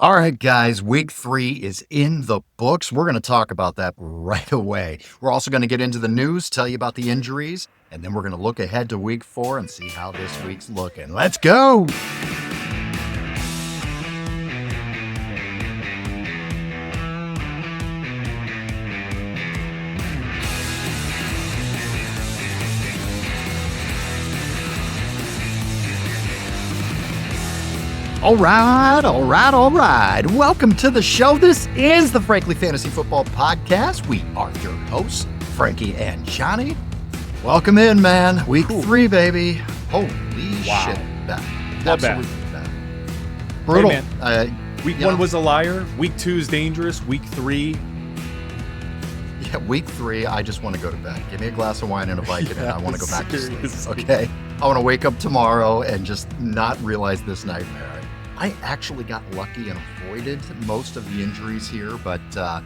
All right, guys, week 3 is in the books. We're going to talk about that right away. We're also going to get into the news, tell you about the injuries, and then we're going to look ahead to week 4 and see how this week's looking. Let's go. All right. Welcome to the show. This is the Frankly Fantasy Football Podcast. We are your hosts, Frankie and Johnny. Welcome in, man. Week 3, baby. Holy shit. Bad. Absolutely bad. Brutal. Hey, man. Week 1 was a liar. Week 2 is dangerous. Week 3. Yeah, week 3, I just want to go to bed. Give me a glass of wine and a Vicodin. I want to go back to sleep. Okay? I want to wake up tomorrow and just not realize this nightmare. I actually got lucky and avoided most of the injuries here, but I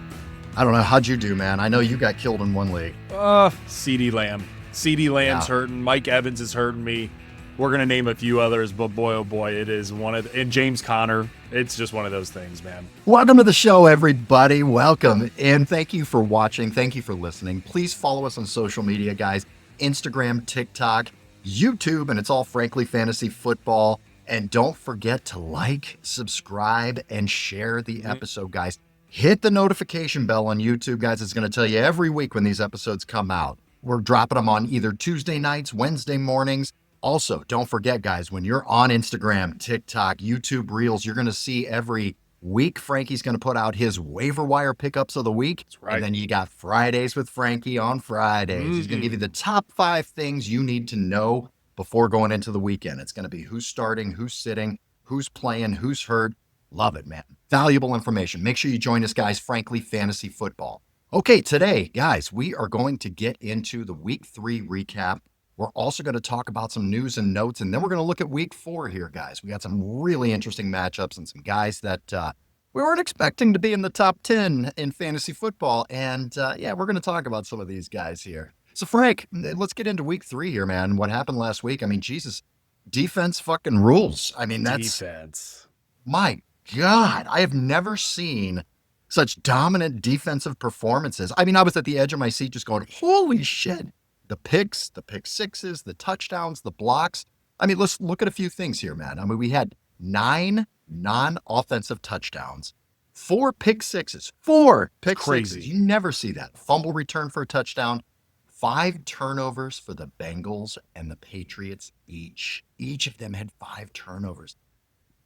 don't know. How'd you do, man? I know you got killed in one league. CeeDee Lamb. CeeDee Lamb's hurting. Mike Evans is hurting me. We're going to name a few others, but boy, oh boy, it is one of and James Conner. It's just one of those things, man. Welcome to the show, everybody. Welcome. And thank you for watching. Thank you for listening. Please follow us on social media, guys. Instagram, TikTok, YouTube, and it's all Frankly Fantasy Football. And don't forget to like, subscribe, and share the episode, guys. Hit the notification bell on YouTube, guys. It's going to tell you every week when these episodes come out. We're dropping them on either Tuesday nights, Wednesday mornings. Also, don't forget, guys, when you're on Instagram, TikTok, YouTube Reels, you're going to see every week Frankie's going to put out his waiver wire pickups of the week. That's right. And then you got Fridays with Frankie on Fridays. He's going to give you the top 5 things you need to know before going into the weekend. It's going to be who's starting, who's sitting, who's playing, who's hurt. Love it, man. Valuable information. Make sure you join us, guys. Frankly Fantasy Football. Okay, today, guys, we are going to get into the week 3 recap. We're also going to talk about some news and notes, and then we're going to look at week 4 here, guys. We got some really interesting matchups and some guys that we weren't expecting to be in the top 10 in fantasy football. And we're going to talk about some of these guys here. So, Frank, let's get into week 3 here, man. What happened last week? I mean, Jesus, defense fucking rules. I mean, that's... Defense. My God, I have never seen such dominant defensive performances. I mean, I was at the edge of my seat just going, holy shit. The picks, the pick sixes, the touchdowns, the blocks. I mean, let's look at a few things here, man. I mean, we had 9 non-offensive touchdowns, 4 pick sixes, 4 pick sixes. You never see that. Fumble return for a touchdown. 5 turnovers for the Bengals and the Patriots each. Each of them had 5 turnovers.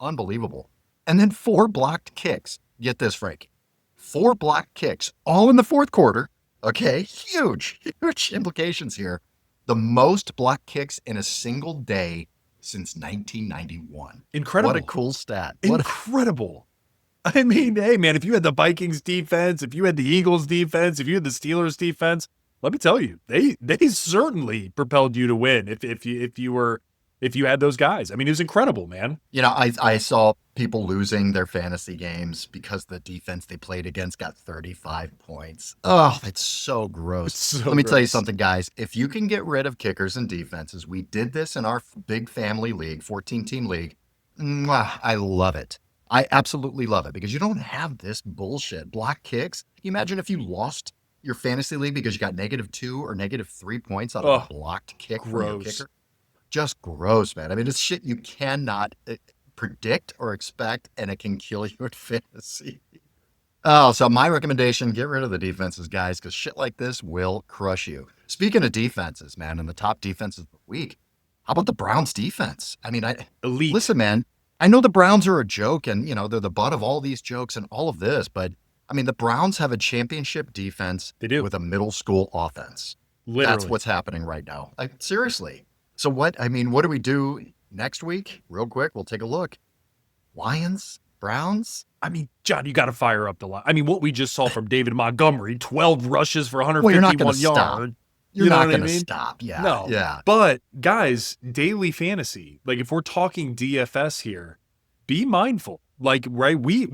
Unbelievable. And then 4 blocked kicks. Get this, Frank. 4 blocked kicks, all in the fourth quarter. Okay, huge implications here. The most blocked kicks in a single day since 1991. Incredible. What a cool stat. Incredible. I mean, hey, man, if you had the Vikings defense, if you had the Eagles defense, if you had the Steelers defense, let me tell you, they certainly propelled you to win if you had those guys. I mean, it was incredible, man. You know, I saw people losing their fantasy games because the defense they played against got 35 points. Oh, it's so gross. Let me tell you something, guys. If you can get rid of kickers and defenses, we did this in our big family league, 14-team league. I love it. I absolutely love it because you don't have this bullshit. Block kicks. Can you imagine if you lost your fantasy league because you got -2 or -3 points out of a blocked kick from your kicker? Just gross, man. I mean, it's shit you cannot predict or expect, and it can kill you in fantasy. Oh, so my recommendation, get rid of the defenses, guys, because shit like this will crush you. Speaking of defenses, man, and the top defenses of the week, how about the Browns defense? I mean, elite. Listen, man, I know the Browns are a joke, and, you know, they're the butt of all these jokes and all of this, but, I mean, the Browns have a championship defense with a middle school offense. Literally. That's what's happening right now. Seriously. So what do we do next week? Real quick, we'll take a look. Lions, Browns. I mean, John, you got to fire up the line. I mean, what we just saw from David Montgomery, 12 rushes for 151 yards. You're not going to stop. Yeah. No. Yeah. But guys, daily fantasy, like if we're talking DFS here, be mindful. Like, right, we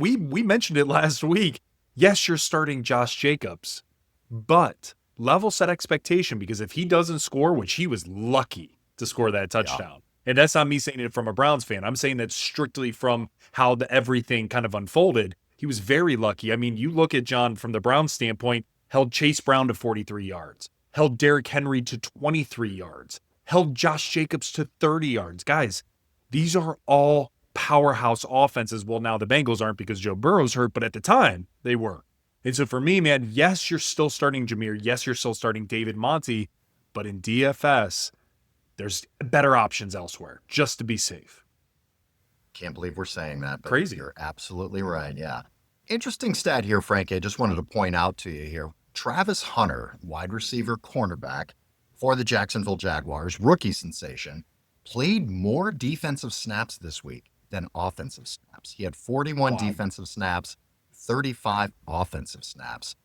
mentioned it last week. Yes, you're starting Josh Jacobs, but level set expectation, because if he doesn't score, which he was lucky to score that touchdown. And that's not me saying it from a Browns fan. I'm saying that strictly from how everything kind of unfolded. He was very lucky. I mean, you look at John from the Browns standpoint, held Chase Brown to 43 yards, held Derrick Henry to 23 yards, held Josh Jacobs to 30 yards. Guys, these are all powerhouse offenses. Well, now the Bengals aren't because Joe Burrow's hurt, but at the time they were. And so for me, man, yes, you're still starting Jameer. Yes, you're still starting David Monty, but in DFS, there's better options elsewhere just to be safe. Can't believe we're saying that, but Crazy. You're absolutely right. Yeah. Interesting stat here, Frankie. I just wanted to point out to you here. Travis Hunter, wide receiver, cornerback for the Jacksonville Jaguars, rookie sensation, played more defensive snaps this week than offensive snaps. He had 41 defensive snaps, 35 offensive snaps.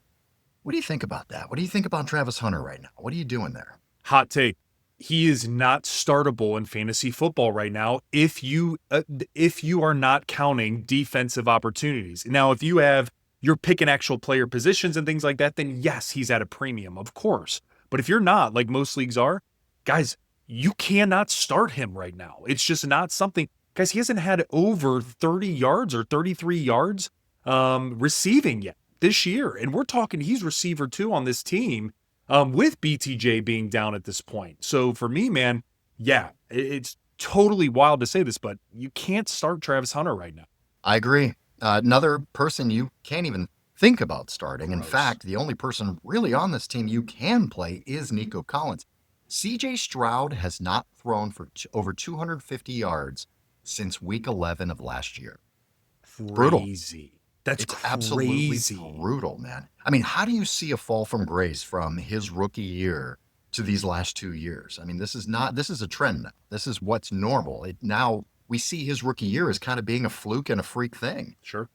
What do you think about that? What do you think about Travis Hunter right now? What are you doing there? Hot take. He is not startable in fantasy football right now if you are not counting defensive opportunities. Now, if you're picking actual player positions and things like that, then yes, he's at a premium, of course. But if you're not, like most leagues are, guys, you cannot start him right now. It's just not something. Guys, he hasn't had over 30 yards or 33 yards receiving yet this year. And we're talking he's receiver 2 on this team. With BTJ being down at this point. So for me, man, yeah, it's totally wild to say this, but you can't start Travis Hunter right now. I agree. Another person you can't even think about starting. In fact, the only person really on this team you can play is Nico Collins. CJ Stroud has not thrown for over 250 yards since week 11 of last year. Brutal. It's crazy. Absolutely brutal, man. I mean, how do you see a fall from grace from his rookie year to these last 2 years? I mean, this is a trend now. This is what's normal. Now we see his rookie year as kind of being a fluke and a freak thing. Sure.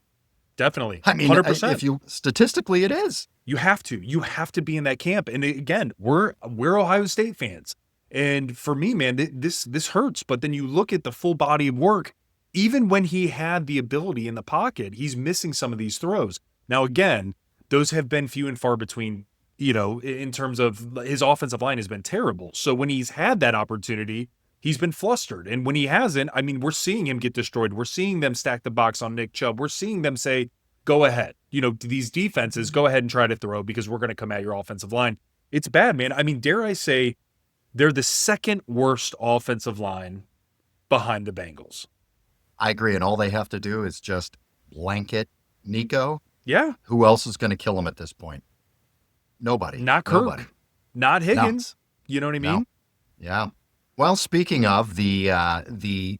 Definitely. I mean, 100%. Statistically, it is. You have to be in that camp. And again, we're Ohio State fans. And for me, man, this hurts. But then you look at the full body of work. Even when he had the ability in the pocket, he's missing some of these throws. Now, again, those have been few and far between, in terms of his offensive line has been terrible. So when he's had that opportunity, he's been flustered. And when he hasn't, I mean, we're seeing him get destroyed. We're seeing them stack the box on Nick Chubb. We're seeing them say, go ahead. These defenses, go ahead and try to throw because we're going to come at your offensive line. It's bad, man. I mean, dare I say, they're the second worst offensive line behind the Bengals. I agree, and all they have to do is just blanket Nico. Yeah. Who else is going to kill him at this point? Nobody. Not Kirk. Nobody. Not Higgins. No. You know what I mean? No. Yeah. Well, speaking of they have the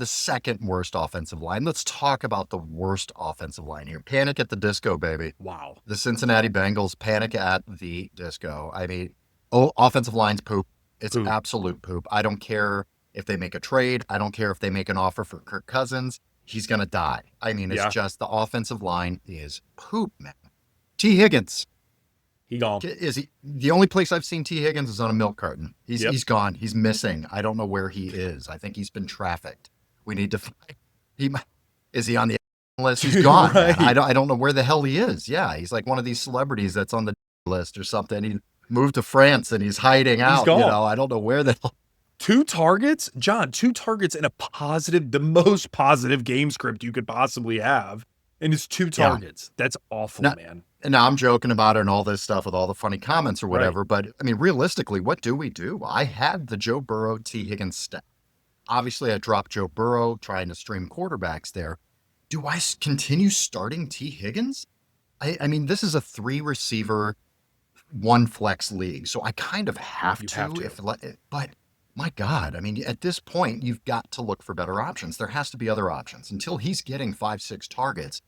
second worst offensive line. Let's talk about the worst offensive line here. Panic at the Disco, baby. Wow. The Cincinnati Bengals panic at the Disco. I mean, offensive line's poop. It's absolute poop. I don't care if they make a trade. I don't care if they make an offer for Kirk Cousins. He's going to die. I mean, it's just the offensive line is poop, man. Tee Higgins. He gone. Is he? The only place I've seen Tee Higgins is on a milk carton. He's gone. He's missing. I don't know where he is. I think he's been trafficked. We need to find. Is he on the list? He's gone. Right. I don't know where the hell he is. Yeah, he's like one of these celebrities that's on the list or something. He moved to France and he's hiding out. He's gone. I don't know where the hell. 2 targets, John, 2 targets in the most positive game script you could possibly have. And it's 2 targets. Yeah. That's awful, man. And now I'm joking about it and all this stuff with all the funny comments or whatever. Right. But I mean, realistically, what do we do? I had the Joe Burrow, Tee Higgins step. Obviously, I dropped Joe Burrow trying to stream quarterbacks there. Do I continue starting Tee Higgins? I mean, this is a 3 receiver, 1 flex league. So I kind of have to. But my God, I mean, at this point, you've got to look for better options. There has to be other options. Until he's getting 5-6 targets,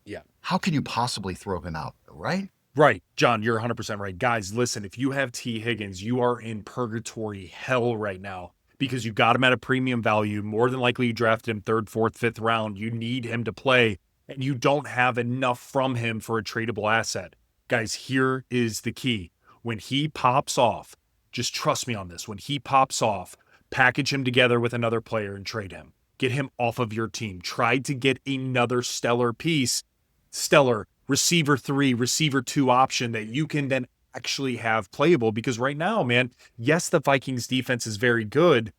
how can you possibly throw him out, right? Right. John, you're 100% right. Guys, listen, if you have Tee Higgins, you are in purgatory hell right now because you got him at a premium value. More than likely, you drafted him 3rd, 4th, 5th round. You need him to play, and you don't have enough from him for a tradable asset. Guys, here is the key. When he pops off, just trust me on this. When he pops off, package him together with another player and trade him. Get him off of your team. Try to get another stellar piece, receiver 3, receiver 2 option that you can then actually have playable. Because right now, man, yes, the Vikings defense is very good,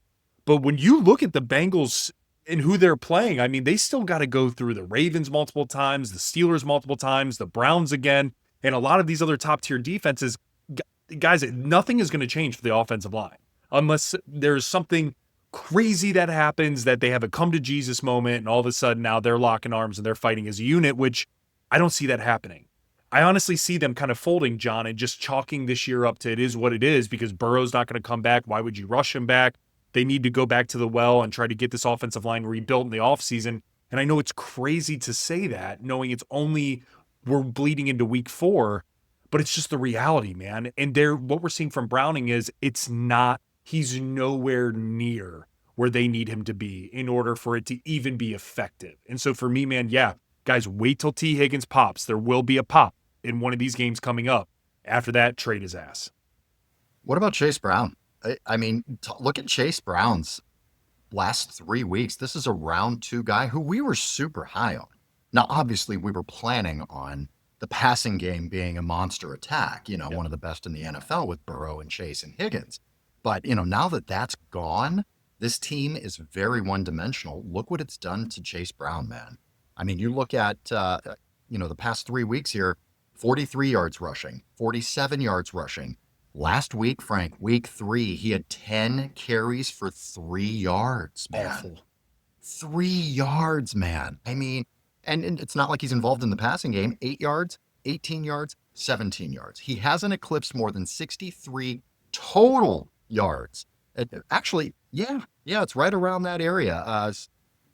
But when you look at the Bengals and who they're playing, I mean, they still got to go through the Ravens multiple times, the Steelers multiple times, the Browns again, and a lot of these other top tier defenses. Guys, nothing is going to change for the offensive line unless there's something crazy that happens, that they have a come to Jesus moment, and all of a sudden now they're locking arms and they're fighting as a unit, which I don't see that happening. I honestly see them kind of folding, John, and just chalking this year up to it is what it is, because Burrow's not going to come back. Why would you rush him back? They need to go back to the well and try to get this offensive line rebuilt in the offseason. And I know it's crazy to say that, knowing we're bleeding into week 4, but it's just the reality, man. And what we're seeing from Browning is he's nowhere near where they need him to be in order for it to even be effective. And so for me, man, yeah, guys, wait till Tee Higgins pops. There will be a pop in one of these games coming up. After that, trade his ass. What about Chase Brown? I mean, look at Chase Brown's last 3 weeks. This is a round 2 guy who we were super high on. Now, obviously, we were planning on the passing game being a monster attack, one of the best in the NFL with Burrow and Chase and Higgins. But, now that that's gone, this team is very one-dimensional. Look what it's done to Chase Brown, man. I mean, you look at, the past 3 weeks here, 43 yards rushing, 47 yards rushing. Last week, Frank, week 3, he had 10 carries for 3 yards, man. Awful. 3 yards, man. I mean, and it's not like he's involved in the passing game. 8 yards, 18 yards, 17 yards. He hasn't eclipsed more than 63 total yards. Actually, yeah, it's right around that area.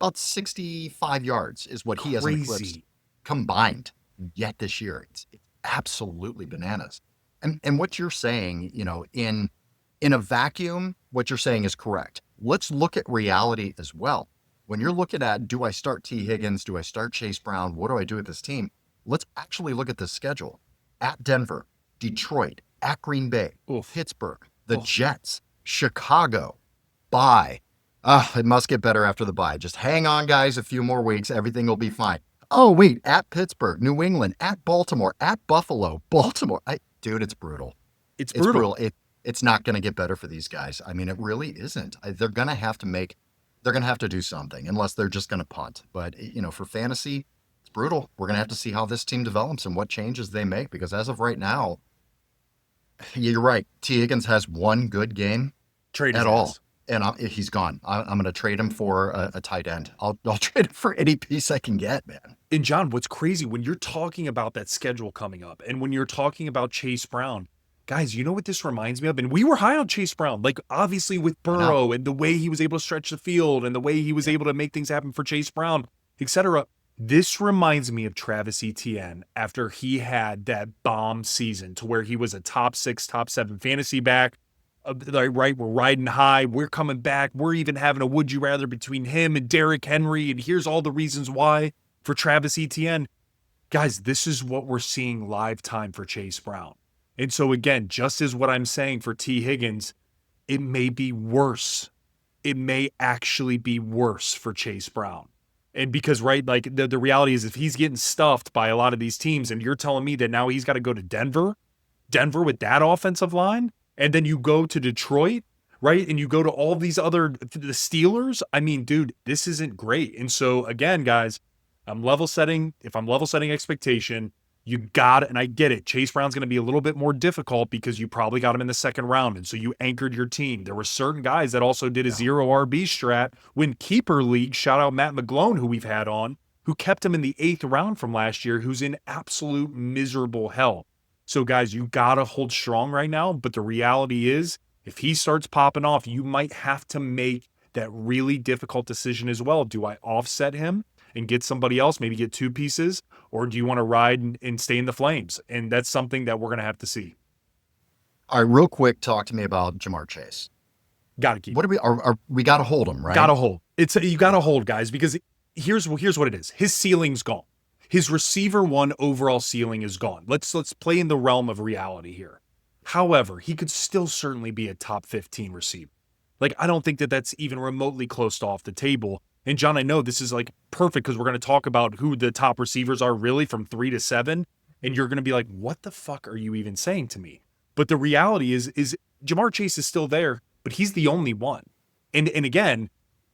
About 65 yards is what he hasn't eclipsed combined yet this year. It's absolutely bananas. And what you're saying, in a vacuum, what you're saying is correct. Let's look at reality as well. When you're looking at, do I start Tee Higgins? Do I start Chase Brown? What do I do with this team? Let's actually look at the schedule. At Denver, Detroit, at Green Bay, Pittsburgh, the Jets, Chicago, bye. It must get better after the bye. Just hang on, guys, a few more weeks. Everything will be fine. Oh, wait, at Pittsburgh, New England, at Baltimore, at Buffalo, Baltimore. Dude, it's brutal. It's brutal. It's not going to get better for these guys. I mean, it really isn't. They're going to have to do something, unless they're just going to punt. But, for fantasy, it's brutal. We're going to have to see how this team develops and what changes they make, because as of right now, you're right. Tee Higgins has one good game at all, and he's gone. I'm going to trade him for a tight end. I'll trade him for any piece I can get, man. And John, what's crazy when you're talking about that schedule coming up, and when you're talking about Chase Brown, guys, you know what this reminds me of? And we were high on Chase Brown, like obviously with Burrow and the way he was able to stretch the field and the way he was able to make things happen for Chase Brown, etc. This reminds me of Travis Etienne after he had that bomb season to where he was a top 6, top 7 fantasy back. Right, we're riding high. We're coming back. We're even having a would you rather between him and Derrick Henry. And here's all the reasons why for Travis Etienne. Guys, this is what we're seeing live time for Chase Brown. And so again, just as what I'm saying for Tee Higgins, it may be worse. It may actually be worse for Chase Brown. And because, right, like the reality is if he's getting stuffed by a lot of these teams and you're telling me that now he's got to go to Denver with that offensive line, and then you go to Detroit, right? And you go to all these the Steelers. I mean, dude, this isn't great. And so again, guys, I'm level setting. If I'm level setting expectation, you got it. And I get it. Chase Brown's going to be a little bit more difficult because you probably got him in the second round. And so you anchored your team. There were certain guys that also did a 0 RB strat when keeper league, shout out Matt McGlone, who we've had on, who kept him in the 8th round from last year, who's in absolute miserable hell. So guys, you got to hold strong right now. But the reality is if he starts popping off, you might have to make that really difficult decision as well. Do I offset him and get somebody else, maybe get 2 pieces, or do you want to ride and stay in the flames? And that's something that we're going to have to see. All right, real quick, talk to me about Jamar Chase. Got to keep. What do we got to hold him, right? Got to hold. You got to hold, guys, because here's what it is. His ceiling's gone. His receiver 1 overall ceiling is gone. Let's play in the realm of reality here. However, he could still certainly be a top 15 receiver. Like, I don't think that that's even remotely close to off the table. And John, I know this is like perfect because we're going to talk about who the top receivers are really from 3 to 7. And you're going to be like, what the fuck are you even saying to me? But the reality is Jamar Chase is still there, but he's the only one. And again,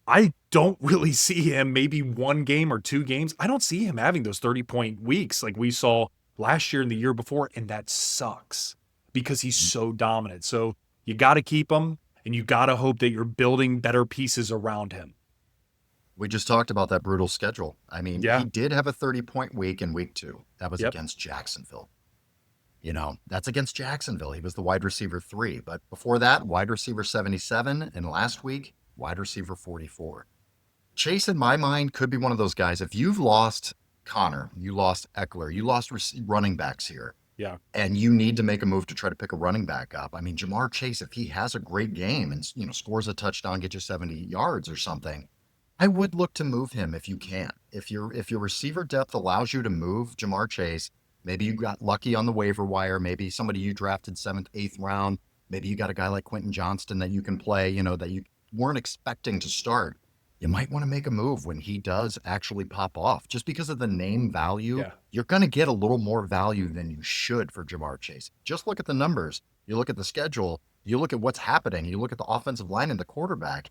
I don't really see him maybe one game or 2 games. I don't see him having those 30-point weeks like we saw last year and the year before, and that sucks because he's so dominant. So you got to keep him, and you got to hope that you're building better pieces around him. We just talked about that brutal schedule. I mean, Yeah. he did have a 30-point week in week 2. That was Yep. against Jacksonville. That's against Jacksonville. He was the wide receiver 3. But before that, wide receiver 77. And last week, wide receiver 44. Chase, in my mind, could be one of those guys. If you've lost Connor, you lost Eckler, you lost running backs here, Yeah. and you need to make a move to try to pick a running back up. I mean, Jamar Chase, if he has a great game and scores a touchdown, get you 70 yards or something, I would look to move him if you can. If your receiver depth allows you to move Jamar Chase, maybe you got lucky on the waiver wire, maybe somebody you drafted 7th, 8th round, maybe you got a guy like Quentin Johnston that you can play, that you weren't expecting to start. You might want to make a move when he does actually pop off. Just because of the name value, you're going to get a little more value than you should for Jamar Chase. Just look at the numbers. You look at the schedule. You look at what's happening. You look at the offensive line and the quarterback.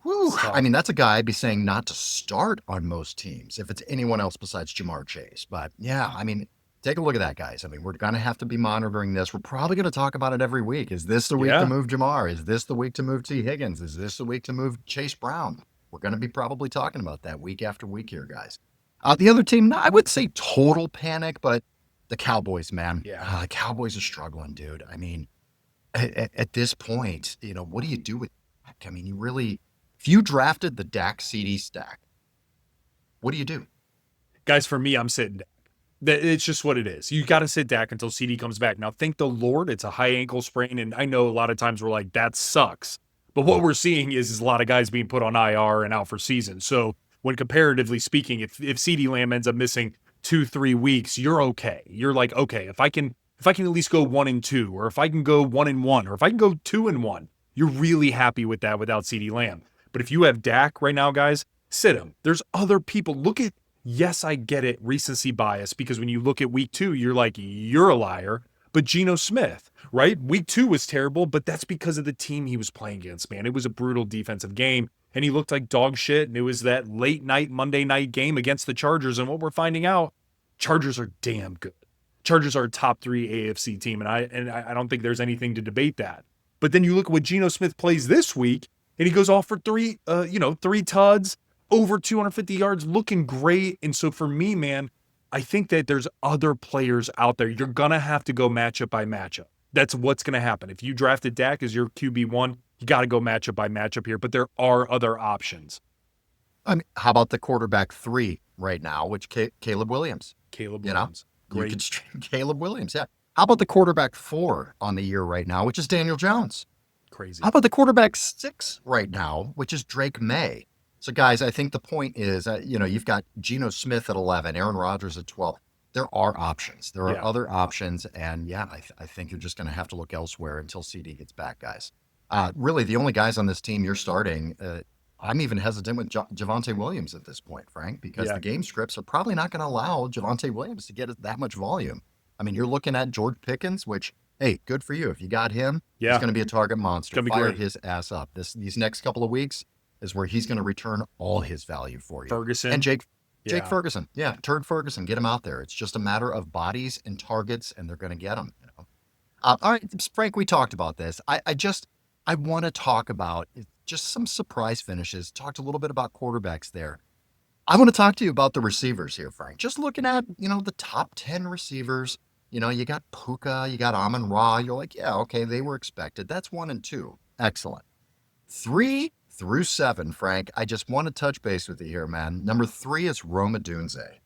Whew. I mean, that's a guy I'd be saying not to start on most teams if it's anyone else besides Jamar Chase. But yeah, I mean, take a look at that, guys. I mean, we're going to have to be monitoring this. We're probably going to talk about it every week. Is this the week to move Jamar? Is this the week to move Tee Higgins? Is this the week to move Chase Brown? We're going to be probably talking about that week after week here, guys. The other team, I would say total panic, but the Cowboys, man. Yeah. The Cowboys are struggling, dude. I mean, at this point, what do you do with Dak? I mean, if you drafted the Dak CD stack, what do you do? Guys, for me, I'm sitting Dak. It's just what it is. You got to sit Dak until CD comes back. Now, thank the Lord, it's a high ankle sprain, and I know a lot of times we're like, that sucks. But what we're seeing is a lot of guys being put on IR and out for season. So when comparatively speaking, if CeeDee Lamb ends up missing 2-3 weeks, you're okay. You're like, okay, if I can at least go 1-2, or if I can go 1-1, or if I can go 2-1, you're really happy with that without CeeDee Lamb. But if you have Dak right now, guys, sit him. There's other people. Yes, I get it, recency bias, because when you look at week 2, you're like, you're a liar. But Geno Smith, right? Week 2 was terrible, but that's because of the team he was playing against, man. It was a brutal defensive game, and he looked like dog shit, and it was that late night, Monday night game against the Chargers, and what we're finding out, Chargers are damn good. Chargers are a top 3 AFC team, and I don't think there's anything to debate that. But then you look at what Geno Smith plays this week, and he goes off for 3 tuds, over 250 yards, looking great. And so for me, man, I think that there's other players out there. You're going to have to go matchup by matchup. That's what's going to happen. If you drafted Dak as your QB1, you got to go matchup by matchup here. But there are other options. I mean, how about the quarterback 3 right now, which Caleb Williams? Caleb Williams. Great. You could stream Caleb Williams, yeah. How about the quarterback 4 on the year right now, which is Daniel Jones? Crazy. How about the quarterback 6 right now, which is Drake May? So, guys, I think the point is, you've got Geno Smith at 11, Aaron Rodgers at 12. There are options. There are other options. And, I think you're just going to have to look elsewhere until CD gets back, guys. Really, the only guys on this team you're starting, I'm even hesitant with Javonte Williams at this point, Frank, because the game scripts are probably not going to allow Javonte Williams to get that much volume. I mean, you're looking at George Pickens, which, hey, good for you. If you got him, he's going to be a target monster. Fire his ass up. These next couple of weeks is where he's going to return all his value for you. Ferguson. And Jake Ferguson. Yeah, Turd Ferguson. Get him out there. It's just a matter of bodies and targets, and they're going to get them. All right, Frank, we talked about this. I want to talk about just some surprise finishes. Talked a little bit about quarterbacks there. I want to talk to you about the receivers here, Frank. Just looking at, the top 10 receivers. You got Puka, you got Amon-Ra. You're like, yeah, okay, they were expected. That's 1 and 2. Excellent. 3 through 7, Frank. I just want to touch base with you here, man. Number 3 is Rome Odunze.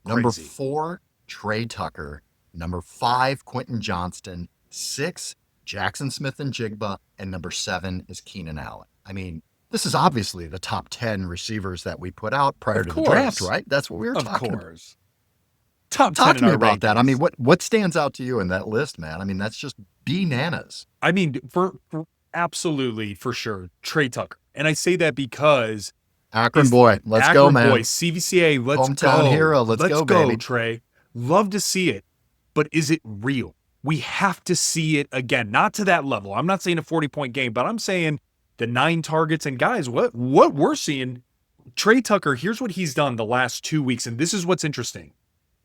Number 4, Trey Tucker. Number 5, Quentin Johnston. 6, Jackson Smith and Jigba. And number 7 is Keenan Allen. I mean, this is obviously the top 10 receivers that we put out prior to the draft, right? That's what we were talking about. Top 10. Talk to me about that. I mean, what stands out to you in that list, man? I mean, that's just bananas. I mean, for absolutely, for sure, Trey Tucker. And I say that because Akron boy, let's go, man. Boy, CVCA, let's go. Hometown hero, let's go, baby. Trey. Love to see it, but is it real? We have to see it again. Not to that level. I'm not saying a 40-point game, but I'm saying the 9 targets. And guys, what we're seeing, Trey Tucker, here's what he's done the last 2 weeks. And this is what's interesting.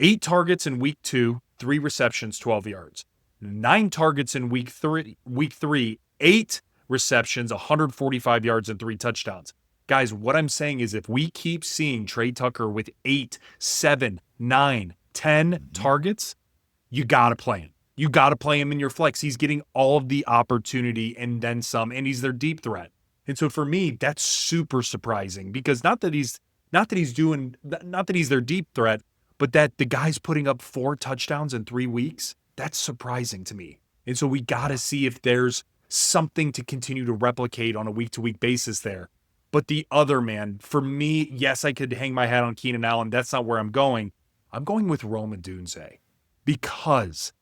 8 targets in week 2, 3 receptions, 12 yards. 9 targets in week 3, 8 receptions, 145 yards and 3 touchdowns. Guys, what I'm saying is if we keep seeing Trey Tucker with 8, 7, 9, 10 targets, you got to play him. You got to play him in your flex. He's getting all of the opportunity and then some, and he's their deep threat. And so for me, that's super surprising because not that he's their deep threat, but that the guy's putting up 4 touchdowns in 3 weeks, that's surprising to me. And so we got to see if there's something to continue to replicate on a week-to-week basis there. But the other man, for me, yes, I could hang my hat on Keenan Allen. That's not where I'm going. I'm going with Rome Odunze because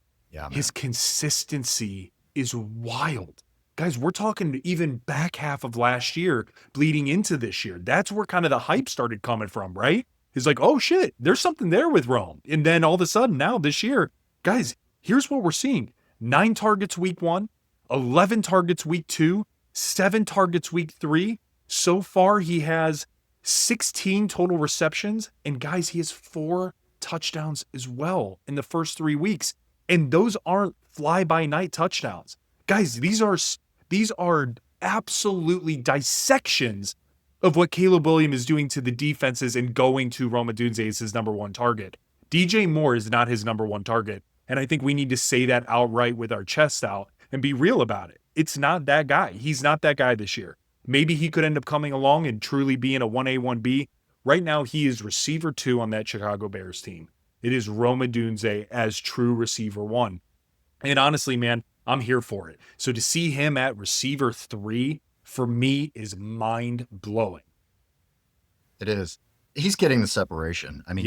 his consistency is wild. Guys, we're talking even back half of last year bleeding into this year. That's where kind of the hype started coming from, right? It's like, oh shit, there's something there with Rome. And then all of a sudden now this year, guys, here's what we're seeing. 9 targets week 1, 11 targets week 2, 7 targets week 3. So far, he has 16 total receptions. And guys, he has 4 touchdowns as well in the first 3 weeks. And those aren't fly-by-night touchdowns. Guys, these are absolutely dissections of what Caleb Williams is doing to the defenses and going to Rome Odunze as his number 1 target. DJ Moore is not his number 1 target. And I think we need to say that outright with our chest out and be real about it. It's not that guy. He's not that guy this year. Maybe he could end up coming along and truly being a 1A, 1B. Right now, he is receiver 2 on that Chicago Bears team. It is Rome Odunze as true receiver 1. And honestly, man, I'm here for it. So to see him at receiver 3, for me, is mind-blowing. It is. He's getting the separation. I mean,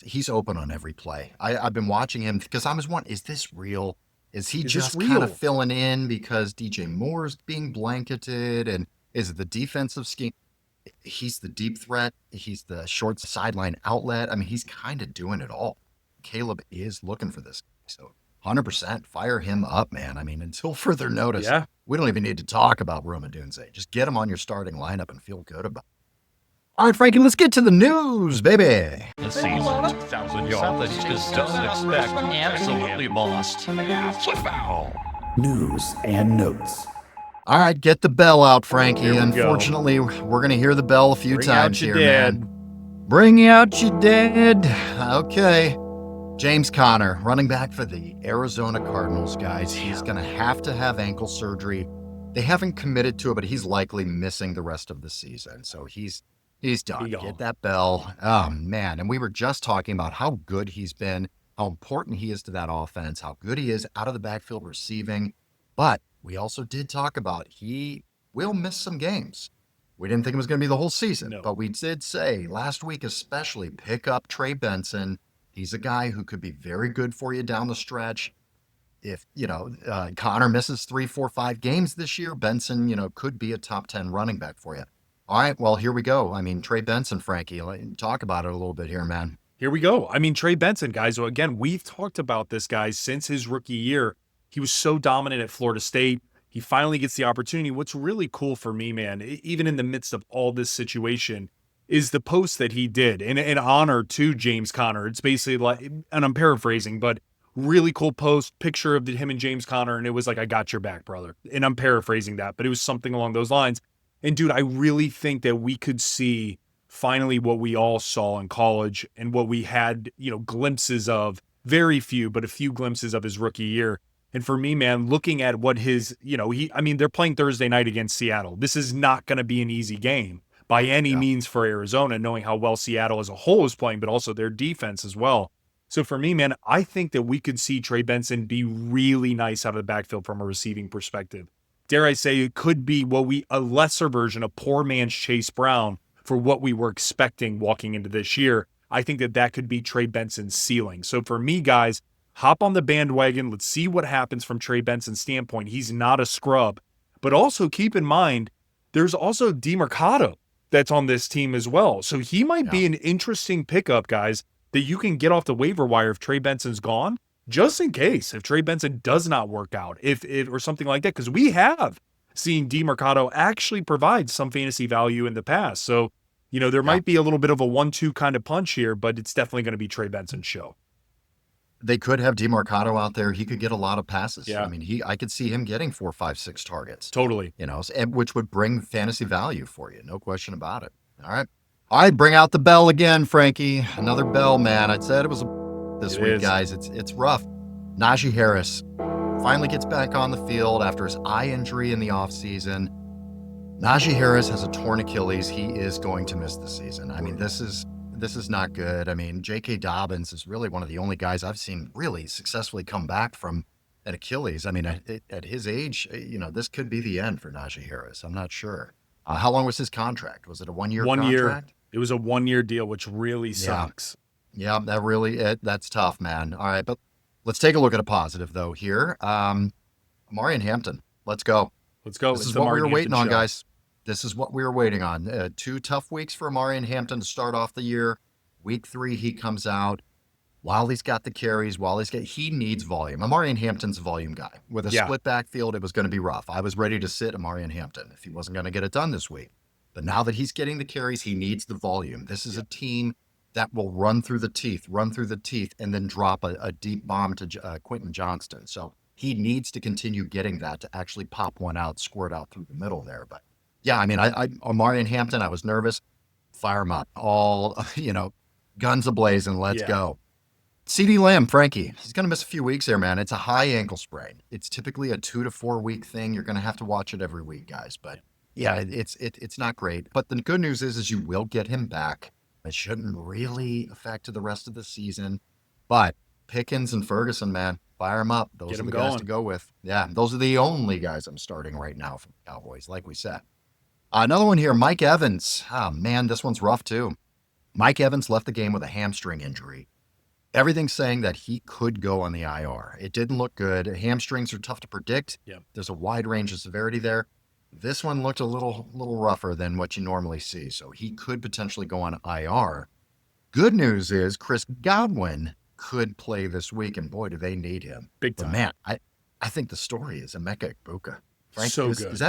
he's open on every play. I've been watching him because I was wondering, is this real? Is he just kind of filling in because DJ Moore's being blanketed? And is it the defensive scheme? He's the deep threat. He's the short sideline outlet. I mean, he's kind of doing it all. Caleb is looking for this. So 100% fire him up, man. I mean, until further notice, we don't even need to talk about Rome Odunze. Just get him on your starting lineup and feel good about it. All right, Frankie, let's get to the news, baby. The season 2,000 yards that just doesn't expect absolutely lost. Football. News and notes. All right, get the bell out, Frankie. Unfortunately, we're going to hear the bell a few times here, man. Bring out your dad. Okay. James Conner, running back for the Arizona Cardinals, guys. He's going to have ankle surgery. They haven't committed to it, but he's likely missing the rest of the season. So he's done. Get that bell. Oh, man. And we were just talking about how good he's been, how important he is to that offense, how good he is out of the backfield receiving. But we also did talk about he will miss some games. We didn't think it was going to be the whole season, but we did say last week especially, pick up Trey Benson. He's a guy who could be very good for you down the stretch. If, Conner misses 3, 4, 5 games this year, Benson, could be a top 10 running back for you. All right, well, here we go. I mean, Trey Benson, Frankie, talk about it a little bit here, man. Here we go. I mean, Trey Benson, guys. So again, we've talked about this guy since his rookie year. He was so dominant at Florida State. He finally gets the opportunity. What's really cool for me, man, even in the midst of all this situation, is the post that he did in honor to James Conner. It's basically like, and I'm paraphrasing, but really cool post, picture of him and James Conner, and it was like, I got your back, brother. And I'm paraphrasing that, but it was something along those lines. And dude, I really think that we could see finally what we all saw in college and what we had, glimpses of, very few, but a few glimpses of his rookie year. And for me, man, looking at what his, they're playing Thursday night against Seattle. This is not going to be an easy game by any means for Arizona, knowing how well Seattle as a whole is playing, but also their defense as well. So for me, man, I think that we could see Trey Benson be really nice out of the backfield from a receiving perspective. Dare I say, it could be a lesser version of poor man's Chase Brown for what we were expecting walking into this year. I think that could be Trey Benson's ceiling. So for me, guys, hop on the bandwagon. Let's see what happens from Trey Benson's standpoint. He's not a scrub. But also keep in mind, there's also DeMarcado that's on this team as well. So he might be an interesting pickup, guys, that you can get off the waiver wire if Trey Benson's gone, just in case, if Trey Benson does not work out, if or something like that. Because we have seen DeMarcado actually provide some fantasy value in the past. So, there might be a little bit of a 1-2 kind of punch here, but it's definitely going to be Trey Benson's show. They could have DeMarcado out there. He could get a lot of passes. Yeah. I mean, I could see him getting 4, 5, 6 targets. Totally. Which would bring fantasy value for you. No question about it. All right, bring out the bell again, Frankie. Another bell, man. I said it was this week, guys. It's rough. Najee Harris finally gets back on the field after his eye injury in the offseason. Najee Harris has a torn Achilles. He is going to miss the season. I mean, this is not good. I mean, J.K. Dobbins is really one of the only guys I've seen really successfully come back from an Achilles. I mean, at his age, this could be the end for Najee Harris. I'm not sure. How long was his contract? Was it a 1-year contract? 1 year. It was a 1-year deal, which really sucks. Yeah, that's tough, man. All right, but let's take a look at a positive, though, here. Amari and Hampton. Let's go. This is what we were waiting on, guys. This is what we were waiting on. 2 tough weeks for Amari and Hampton to start off the year. Week 3, he comes out. While he's got the carries, he needs volume. Amari and Hampton's a volume guy. With a split backfield, it was going to be rough. I was ready to sit Amari and Hampton if he wasn't going to get it done this week. But now that he's getting the carries, he needs the volume. This is a team that will run through the teeth, and then drop a deep bomb to Quentin Johnston. So he needs to continue getting that to actually pop one out, squirt out through the middle there. But yeah, I mean, Amari and Hampton, I was nervous. Fire him up. All, guns a-blazing. Let's go. CeeDee Lamb, Frankie, he's going to miss a few weeks there, man. It's a high ankle sprain. It's typically a 2 to 4 week thing. You're going to have to watch it every week, guys. But yeah, it's not great. But the good news is you will get him back. It shouldn't really affect the rest of the season. But Pickens and Ferguson, man, fire them up. Those are the guys to go with. Yeah, those are the only guys I'm starting right now from the Cowboys, like we said. Another one here, Mike Evans. Oh, man, this one's rough too. Mike Evans left the game with a hamstring injury. Everything's saying that he could go on the IR. It didn't look good. Hamstrings are tough to predict. Yeah. There's a wide range of severity there. This one looked a little rougher than what you normally see, so he could potentially go on IR. Good news is Chris Godwin could play this week, and boy, do they need him. Big time. But man, I think the story is Emeka Egbuka. Frank, so good. Is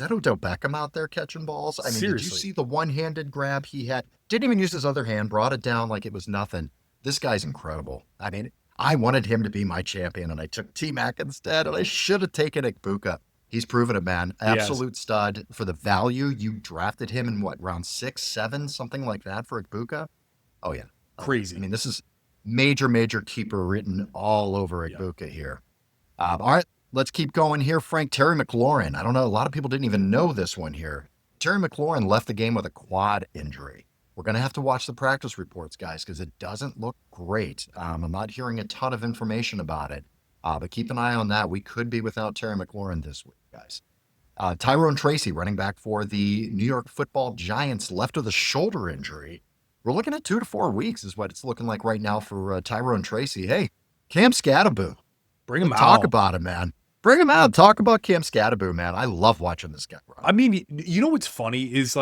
that Odell Beckham out there catching balls? I mean, Seriously. Did you see the one-handed grab he had? Didn't even use his other hand, brought it down like it was nothing. This guy's incredible. I mean, I wanted him to be my champion, and I took T-Mac instead, and I should have taken Egbuka. He's proven it, man. Absolute stud. For the value, you drafted him in round 6, 7, something like that for Egbuka? Oh, yeah. Crazy. I mean, this is major keeper written all over Egbuka here. All right, let's keep going here. Frank, Terry McLaurin. I don't know. A lot of people didn't even know this one here. Terry McLaurin left the game with a quad injury. We're going to have to watch the practice reports, guys, because it doesn't look great. I'm not hearing a ton of information about it, but keep an eye on that. We could be without Terry McLaurin this week, guys. Tyrone Tracy, running back for the New York Football Giants, left with a shoulder injury. We're looking at 2 to 4 weeks is what it's looking like right now for Tyrone Tracy. Hey, Cam Scatterboo. Bring him out. Talk about him, man. Bring him out. Talk about Cam Scatterboo, man. I love watching this guy run. I mean, you know what's funny is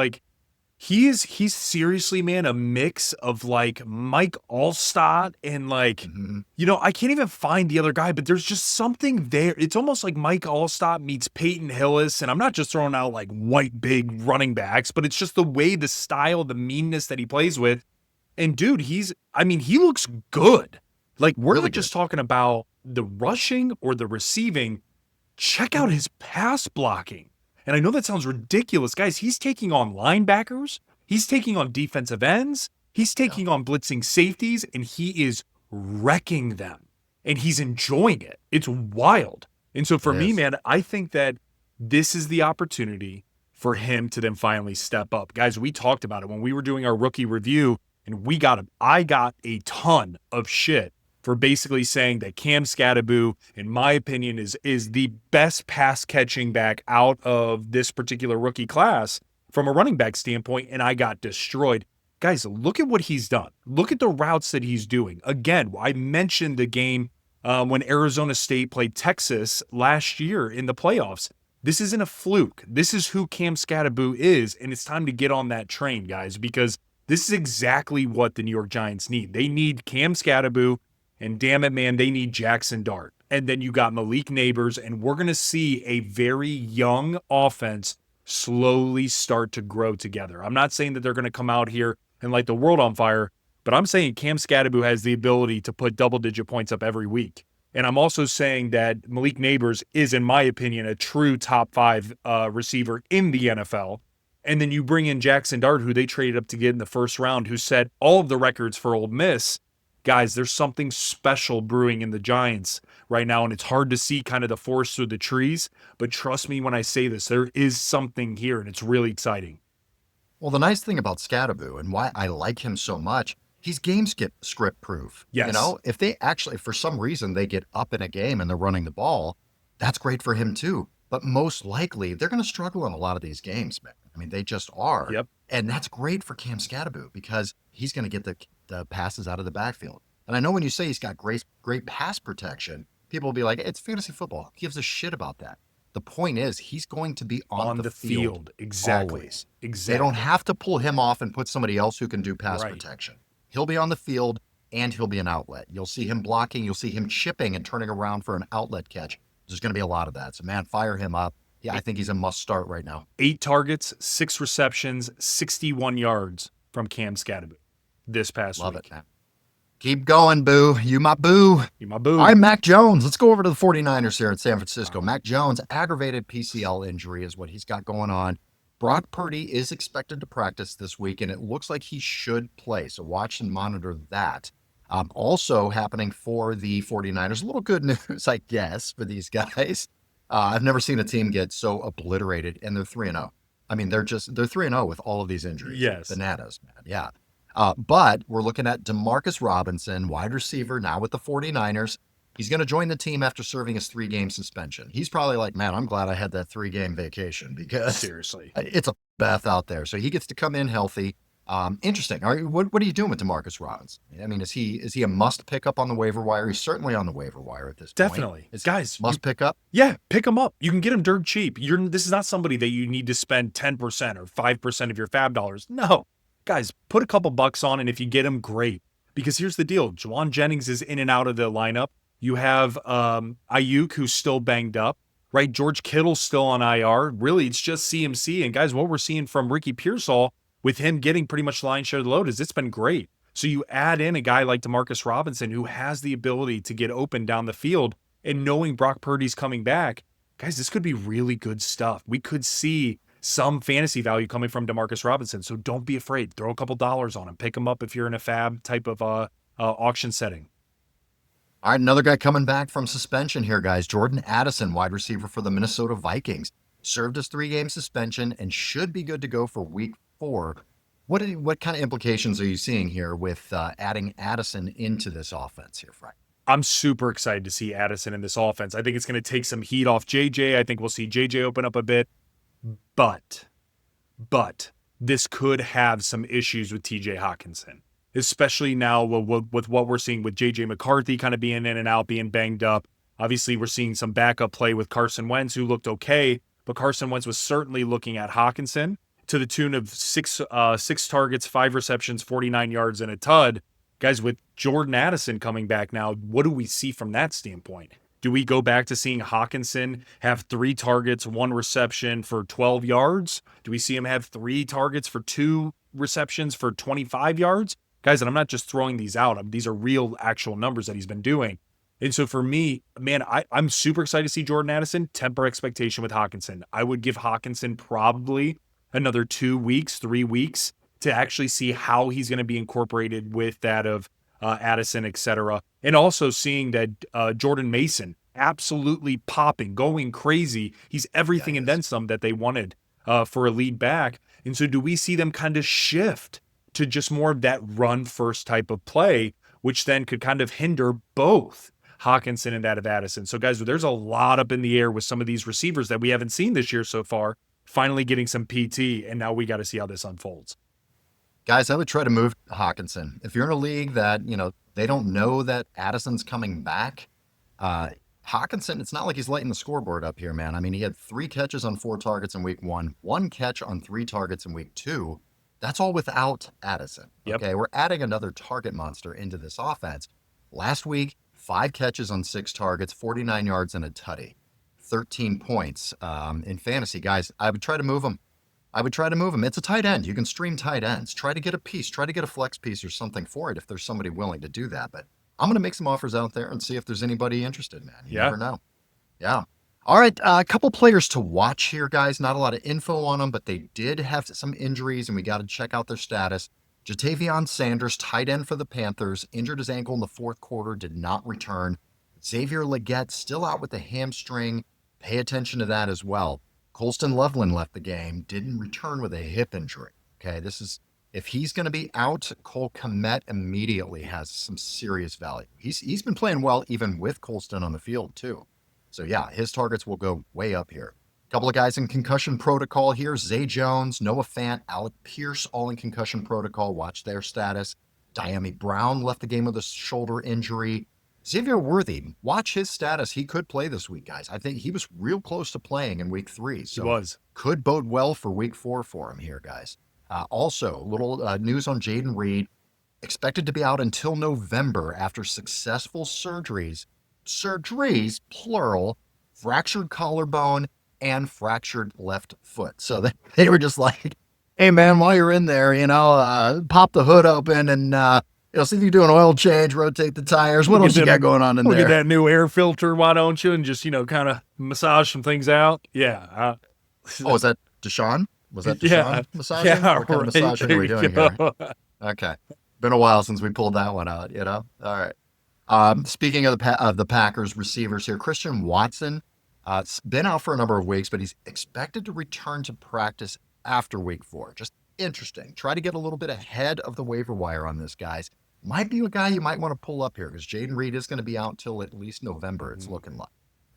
he's seriously, man, a mix of Mike Allstott and I can't even find the other guy, but there's just something there. It's almost like Mike Allstott meets Peyton Hillis. And I'm not just throwing out white, big running backs, but it's just the way, the style, the meanness that he plays with. And dude, he looks good. We're Really not just talking about the rushing or the receiving. Check out his pass blocking. And I know that sounds ridiculous. Guys, he's taking on linebackers. He's taking on defensive ends. He's taking on blitzing safeties, and he is wrecking them. And he's enjoying it. It's wild. And so for me, man, I think that this is the opportunity for him to then finally step up. Guys, we talked about it when we were doing our rookie review, and I got a ton of shit for basically saying that Cam Scatterboo, in my opinion, is the best pass catching back out of this particular rookie class from a running back standpoint, and I got destroyed. Guys, look at what he's done. Look at the routes that he's doing. Again, I mentioned the game when Arizona State played Texas last year in the playoffs. This isn't a fluke. This is who Cam Scatterboo is, and it's time to get on that train, guys, because this is exactly what the New York Giants need. They need Cam Scatterboo, and damn it, man, they need Jackson Dart. and then you got Malik Neighbors, and we're going to see a very young offense slowly start to grow together. I'm not saying that they're going to come out here and light the world on fire, but I'm saying Cam Scatterbo has the ability to put double-digit points up every week. And I'm also saying that Malik Neighbors is, in my opinion, a true top 5 receiver in the NFL. And then you bring in Jackson Dart, who they traded up to get in the first round, who set all of the records for Ole Miss. Guys, there's something special brewing in the Giants right now, and it's hard to see kind of the forest through the trees. But trust me when I say this, there is something here, and it's really exciting. Well, the nice thing about Scatterbo and why I like him so much, he's game script proof. Yes. You know, if they actually, for some reason, they get up in a game and they're running the ball, that's great for him too. But most likely, they're going to struggle in a lot of these games, man. I mean, they just are. Yep. And that's great for Cam Scatterbo because he's going to get the passes out of the backfield. And I know when you say he's got great pass protection, people will be like, it's fantasy football. Who gives a shit about that? The point is, he's going to be on the field. Exactly. Always. Exactly. They don't have to pull him off and put somebody else who can do pass Right. protection. He'll be on the field and he'll be an outlet. You'll see him blocking. You'll see him chipping and turning around for an outlet catch. There's going to be a lot of that. So, man, fire him up. Yeah, I think he's a must start right now. 8 targets, 6 receptions, 61 yards from Cam Scatterbo this past Love week. it, man. Keep going, boo. You my boo. You my boo. All right, Mac Jones. Let's go over to the 49ers here in San Francisco. Mac Jones, aggravated PCL injury is what he's got going on. Brock Purdy is expected to practice this week, and it looks like he should play. So watch and monitor that. Also happening for the 49ers, a little good news, I guess, for these guys. I've never seen a team get so obliterated, and they're 3-0. I mean, they're 3-0 with all of these injuries. Yes. Bananas, man. Yeah. But we're looking at Demarcus Robinson, wide receiver, now with the 49ers. He's going to join the team after serving his 3-game suspension. He's probably like, man, I'm glad I had that 3-game vacation because Seriously. it's a bath out there. So he gets to come in healthy. Interesting. All right, what are you doing with Demarcus Robinson? I mean, is he a must pick up on the waiver wire? He's certainly on the waiver wire at this point. Definitely. Is Guys, must pick up? Yeah, pick him up. You can get him dirt cheap. This is not somebody that you need to spend 10% or 5% of your fab dollars. No. Guys, put a couple bucks on, and if you get him, great. Because here's the deal. Juwan Jennings is in and out of the lineup. You have Ayuk, who's still banged up, right? George Kittle's still on IR. Really, it's just CMC. And guys, what we're seeing from Ricky Pearsall with him getting pretty much the lion's share of the load is it's been great. So you add in a guy like Demarcus Robinson who has the ability to get open down the field, and knowing Brock Purdy's coming back, guys, this could be really good stuff. We could see some fantasy value coming from Demarcus Robinson. So don't be afraid. Throw a couple dollars on him. Pick him up if you're in a fab type of auction setting. All right, another guy coming back from suspension here, guys. Jordan Addison, wide receiver for the Minnesota Vikings, served his 3-game suspension and should be good to go for week 4. What kind of implications are you seeing here with adding Addison into this offense here, Frank? I'm super excited to see Addison in this offense. I think it's going to take some heat off JJ. I think we'll see JJ open up a bit. But this could have some issues with TJ Hawkinson, especially now with what we're seeing with JJ McCarthy kind of being in and out, being banged up. Obviously, we're seeing some backup play with Carson Wentz, who looked okay, but Carson Wentz was certainly looking at Hawkinson to the tune of six targets, 5 receptions, 49 yards, and a tud. Guys, with Jordan Addison coming back now, what do we see from that standpoint? Do we go back to seeing Hawkinson have 3 targets, 1 reception for 12 yards? Do we see him have 3 targets for 2 receptions for 25 yards? Guys, and I'm not just throwing these out. These are real, actual numbers that he's been doing. And so for me, man, I'm super excited to see Jordan Addison. Temper expectation with Hawkinson. I would give Hawkinson probably another 2 weeks, 3 weeks to actually see how he's going to be incorporated with that of Addison, etc. And also seeing that Jordan Mason absolutely popping, going crazy. He's everything and then some that they wanted for a lead back. And so do we see them kind of shift to just more of that run first type of play, which then could kind of hinder both Hawkinson and that of Addison? So guys, there's a lot up in the air with some of these receivers that we haven't seen this year so far, finally getting some PT, and now we got to see how this unfolds. Guys, I would try to move Hawkinson. If you're in a league that, they don't know that Addison's coming back, Hawkinson, it's not like he's lighting the scoreboard up here, man. I mean, he had 3 catches on 4 targets in week 1, 1 catch on 3 targets in week 2. That's all without Addison. Yep. Okay, we're adding another target monster into this offense. Last week, 5 catches on 6 targets, 49 yards and a tutty, 13 points in fantasy. Guys, I would try to move him. It's a tight end. You can stream tight ends. Try to get a piece. Try to get a flex piece or something for it if there's somebody willing to do that. But I'm going to make some offers out there and see if there's anybody interested, man. You never know. Yeah. All right, a couple players to watch here, guys. Not a lot of info on them, but they did have some injuries, and we got to check out their status. Jatavion Sanders, tight end for the Panthers, injured his ankle in the 4th quarter, did not return. Xavier Legette still out with a hamstring. Pay attention to that as well. Colston Loveland left the game, didn't return with a hip injury. Okay, if he's going to be out, Cole Kmet immediately has some serious value. He's been playing well even with Colston on the field too. So yeah, his targets will go way up here. A couple of guys in concussion protocol here. Zay Jones, Noah Fant, Alec Pierce, all in concussion protocol. Watch their status. Diami Brown left the game with a shoulder injury. Xavier Worthy, watch his status. He could play this week, guys. I think he was real close to playing in week 3. So he was. Could bode well for week 4 for him here, guys. Also, a little news on Jaden Reed. Expected to be out until November after successful surgeries, plural, fractured collarbone and fractured left foot. So they were just like, hey, man, while you're in there, pop the hood open and, see if you do an oil change, rotate the tires. What else you got going on in there? Look at that new air filter, why don't you? And just, kind of massage some things out. Yeah. Oh, is that Deshaun? Was that Deshaun massaging? Yeah, what kind of massaging are we doing here? Okay. Been a while since we pulled that one out, All right. Speaking of the Packers receivers here, Christian Watson, been out for a number of weeks, but he's expected to return to practice after week 4. Just interesting. Try to get a little bit ahead of the waiver wire on this, guys. Might be a guy you might want to pull up here because Jaden Reed is going to be out till at least November, it's looking like.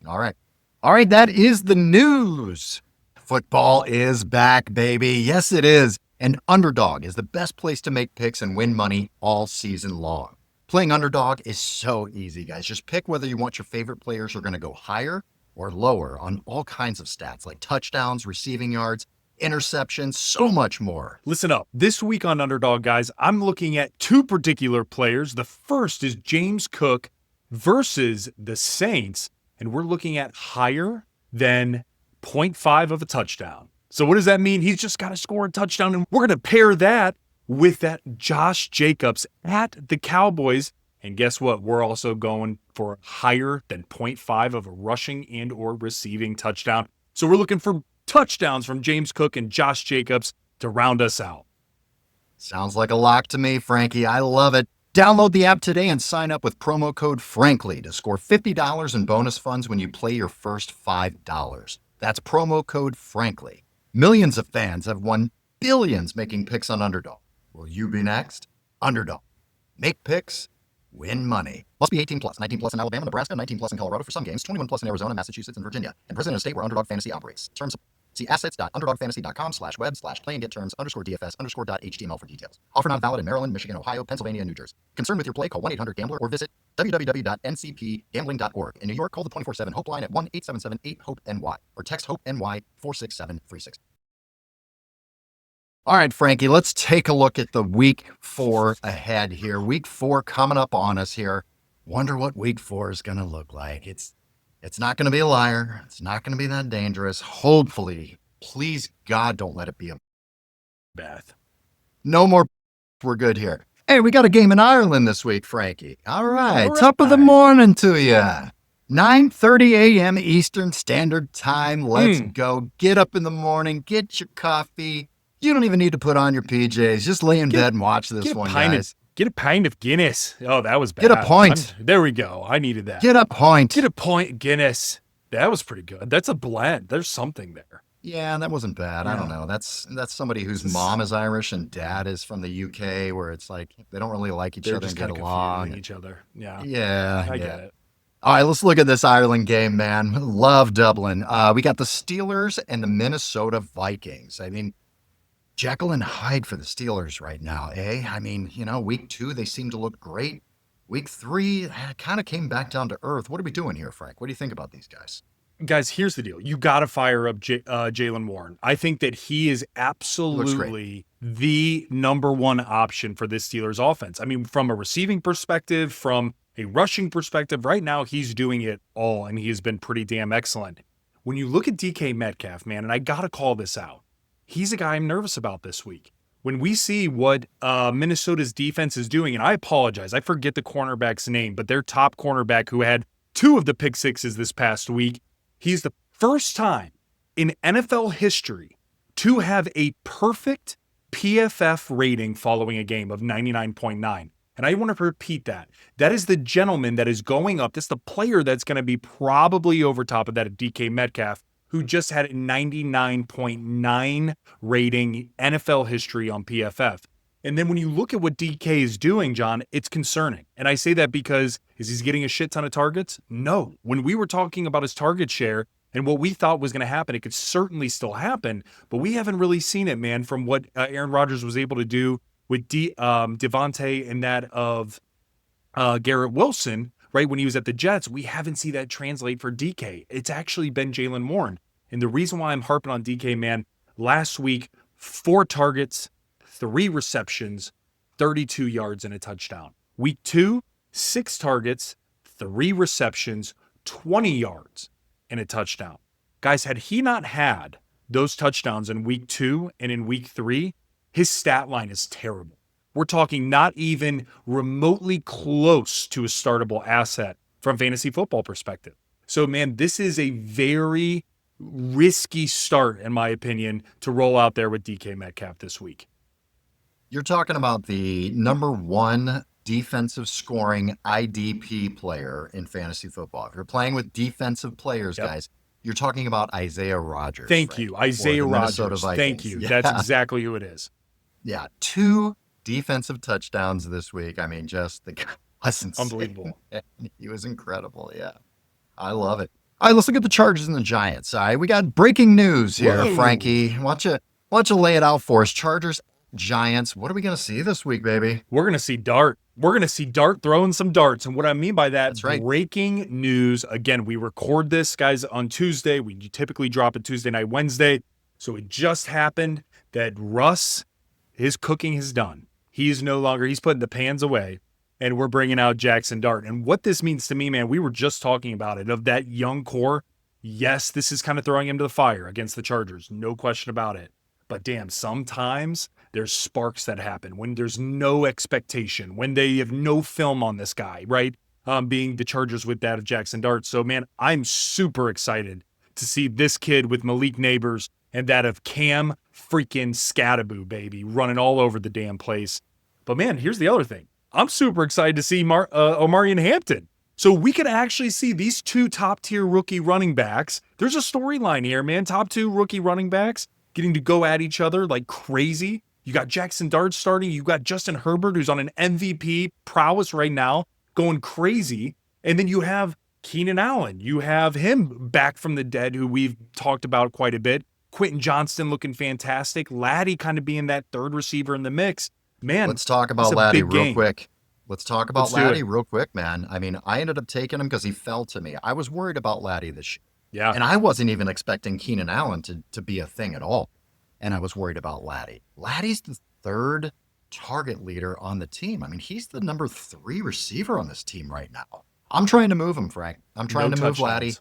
All right, that is the news. Football is back, baby. Yes, it is. And Underdog is the best place to make picks and win money all season long. Playing Underdog is so easy, guys. Just pick whether you want your favorite players are going to go higher or lower on all kinds of stats like touchdowns, receiving yards, interceptions, so much more. Listen up. This week on Underdog, guys, I'm looking at 2 particular players. The first is James Cook versus the Saints, and we're looking at higher than 0.5 of a touchdown. So what does that mean? He's just got to score a touchdown, and we're going to pair that with that Josh Jacobs at the Cowboys. And guess what? We're also going for higher than 0.5 of a rushing and or receiving touchdown. So we're looking for touchdowns from James Cook and Josh Jacobs to round us out. Sounds like a lock to me, Frankie. I love it. Download the app today and sign up with promo code FRANKLY to score $50 in bonus funds when you play your first $5. That's promo code FRANKLY. Millions of fans have won billions making picks on Underdog. Will you be next? Underdog. Make picks, win money. Must be 18 plus. 19 plus in Alabama, Nebraska, 19 plus in Colorado for some games, 21 plus in Arizona, Massachusetts, and Virginia, and present in a state where Underdog Fantasy operates. Terms. See assets.underdogfantasy.com/web/play and get terms _DFS_.html for details. Offer not valid in Maryland, Michigan, Ohio, Pennsylvania, and New Jersey. Concerned with your play? Call 1-800-GAMBLER or visit www.ncpgambling.org. In New York, call the 24/7 Hope line at 1-877-8-HOPE-NY or text HOPE-NY 46736. All right, Frankie, let's take a look at the week 4 ahead here. Week 4 coming up on us here. Wonder what week 4 is going to look like. It's not going to be a liar. It's not going to be that dangerous. Hopefully, please, God, don't let it be a Bath. No more. We're good here. Hey, we got a game in Ireland this week, Frankie. All right. Top of the morning to you. 9:30 a.m. Eastern Standard Time. Let's go. Get up in the morning. Get your coffee. You don't even need to put on your PJs. Just lay in bed and watch this one, guys. Get a pint of Guinness. Oh, that was bad. Get a point. There we go. I needed that. Get a point. Get a point Guinness. That was pretty good. That's a blend. There's something there. Yeah, that wasn't bad. I don't know. That's somebody whose mom is Irish and dad is from the UK, where it's like they don't really like each other and get along. Each other. Yeah. Yeah. I get it. All right, let's look at this Ireland game, man. Love Dublin. We got the Steelers and the Minnesota Vikings. I mean, Jekyll and Hyde for the Steelers right now, eh? I mean, week 2, they seem to look great. Week 3, kind of came back down to earth. What are we doing here, Frank? What do you think about these guys? Guys, here's the deal. You got to fire up Jaylen Warren. I think that he is absolutely the number 1 option for this Steelers offense. I mean, from a receiving perspective, from a rushing perspective, right now he's doing it all, and he has been pretty damn excellent. When you look at DK Metcalf, man, and I got to call this out, he's a guy I'm nervous about this week. When we see what Minnesota's defense is doing, and I apologize, I forget the cornerback's name, but their top cornerback who had 2 of the pick sixes this past week, he's the first time in NFL history to have a perfect PFF rating following a game of 99.9. And I want to repeat that. That is the gentleman that is going up. That's the player that's going to be probably over top of that at DK Metcalf, who just had a 99.9 rating NFL history on PFF. And then when you look at what DK is doing, John, it's concerning. And I say that because is he getting a shit ton of targets? No. When we were talking about his target share and what we thought was going to happen, it could certainly still happen, but we haven't really seen it, man, from what Aaron Rodgers was able to do with Devontae and that of Garrett Wilson, right, when he was at the Jets. We haven't seen that translate for DK. It's actually been Jaylen Warren. And the reason why I'm harping on DK, man, last week, 4 targets, 3 receptions, 32 yards and a touchdown. Week 2, 6 targets, 3 receptions, 20 yards and a touchdown. Guys, had he not had those touchdowns in week 2 and in week 3, his stat line is terrible. We're talking not even remotely close to a startable asset from fantasy football perspective. So, man, this is a very risky start, in my opinion, to roll out there with DK Metcalf this week. You're talking about the number 1 defensive scoring IDP player in fantasy football. If you're playing with defensive players, guys, you're talking about Isaiah Rodgers. Thank you, Isaiah Rodgers. Thank you. Yeah. That's exactly who it is. Yeah, 2 defensive touchdowns this week. I mean, just the guy was insane. Unbelievable. He was incredible. Yeah, I love it. All right, let's look at the Chargers and the Giants. All right, we got breaking news here, Whoa. Frankie. Why don't you lay it out for us? Chargers, Giants. What are we going to see this week, baby? We're going to see Dart. We're going to see Dart throwing some darts. And what I mean by that, That's right. Breaking news. Again, we record this, guys, on Tuesday. We typically drop it Tuesday night, Wednesday. So it just happened that Russ, his cooking is done. He's putting the pans away, and we're bringing out Jackson Dart. And what this means to me, man, we were just talking about it, of that young core. Yes, this is kind of throwing him to the fire against the Chargers. No question about it. But damn, sometimes there's sparks that happen when there's no expectation, when they have no film on this guy, right? Being the Chargers with that of Jackson Dart. So, man, I'm super excited to see this kid with Malik Neighbors and that of Cam freaking Scattaboo, baby, running all over the damn place. But, man, here's the other thing. I'm super excited to see Omarion Hampton. So we could actually see these 2 top-tier rookie running backs. There's a storyline here, man. Top 2 rookie running backs getting to go at each other like crazy. You got Jackson Dart starting. You got Justin Herbert, who's on an MVP prowess right now, going crazy. And then you have Keenan Allen. You have him back from the dead, who we've talked about quite a bit. Quentin Johnston looking fantastic. Laddie kind of being that 3rd receiver in the mix. Man, let's talk about Laddie real quick. Let's talk about Laddie real quick, man. I mean, I ended up taking him because he fell to me. I was worried about Laddie this year. Yeah. And I wasn't even expecting Keenan Allen to be a thing at all. And I was worried about Laddie. Laddie's the 3rd target leader on the team. I mean, he's the number 3 receiver on this team right now. I'm trying to move him, Frank. I'm trying to move Laddie.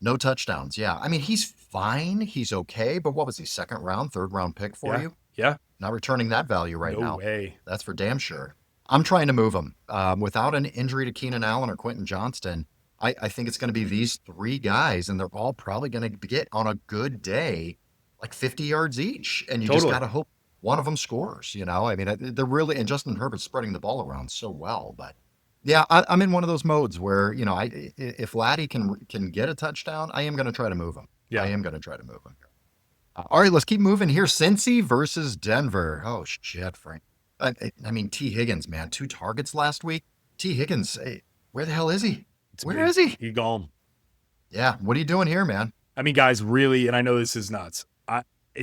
No touchdowns. Yeah. I mean, he's fine. He's okay. But what was he, 2nd round, 3rd round pick for you? Yeah. Not returning that value right now. No way. That's for damn sure. I'm trying to move him. Without an injury to Keenan Allen or Quentin Johnston, I think it's going to be these 3 guys, and they're all probably going to get, on a good day, like 50 yards each. And you just got to hope one of them scores, you know? I mean, they're really, and Justin Herbert's spreading the ball around so well. But yeah, I'm in one of those modes where, you know, if Laddie can get a touchdown, I am going to try to move him. Yeah, I am going to try to move him. All right, let's keep moving here. Cincy versus Denver. Oh, shit, Frank. I mean, Tee Higgins, man, 2 targets last week. Tee Higgins, where the hell is he? Where is he? He gone. Yeah, what are you doing here, man? I mean, guys, really, and I know this is nuts.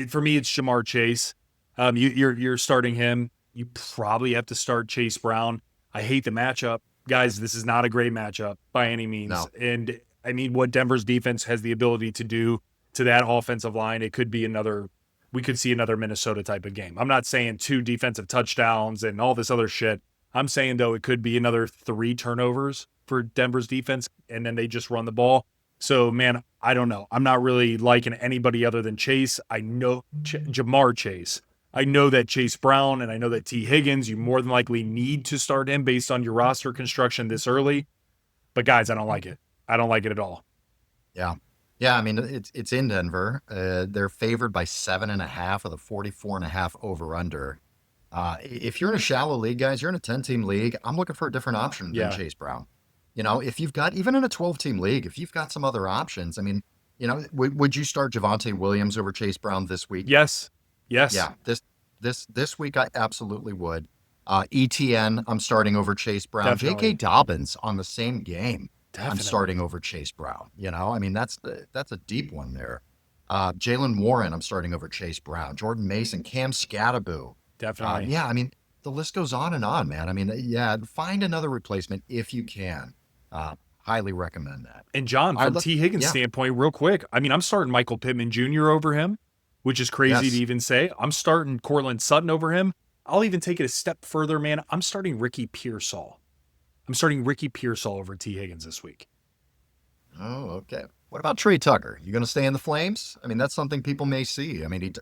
For me, it's Jamar Chase. You're starting him. You probably have to start Chase Brown. I hate the matchup. Guys, this is not a great matchup by any means. No. And I mean, what Denver's defense has the ability to do to that offensive line, we could see another Minnesota type of game. I'm not saying 2 defensive touchdowns and all this other shit. I'm saying, though, it could be another 3 turnovers for Denver's defense, and then they just run the ball. So, man, I don't know. I'm not really liking anybody other than Chase. I know Jamar Chase. I know that Chase Brown and I know that Tee Higgins, you more than likely need to start him based on your roster construction this early. But, guys, I don't like it. I don't like it at all. Yeah. Yeah, I mean, it's in Denver. They're favored by 7.5 of the 44.5 over-under. If you're in a shallow league, guys, you're in a 10-team league, I'm looking for a different option than Chase Brown. You know, if you've got, even in a 12-team league, if you've got some other options, I mean, you know, would you start Javonte Williams over Chase Brown this week? Yes. Yeah, this week I absolutely would. ETN, I'm starting over Chase Brown. Definitely. J.K. Dobbins on the same game. Definitely. I'm starting over Chase Brown. You know, I mean, that's a deep one there. Jalen Warren, I'm starting over Chase Brown. Jordan Mason, Cam Scattaboo. Definitely. Yeah, I mean, the list goes on and on, man. I mean, yeah, find another replacement if you can. Highly recommend that. And John, from Tee Higgins' standpoint, real quick, I mean, I'm starting Michael Pittman Jr. over him, which is crazy to even say. I'm starting Cortland Sutton over him. I'll even take it a step further, man. I'm starting Ricky Pearsall. I'm starting Ricky Pearsall over Tee Higgins this week. Oh, okay. What about Trey Tucker? You going to stay in the Flames? I mean, that's something people may see. I mean, he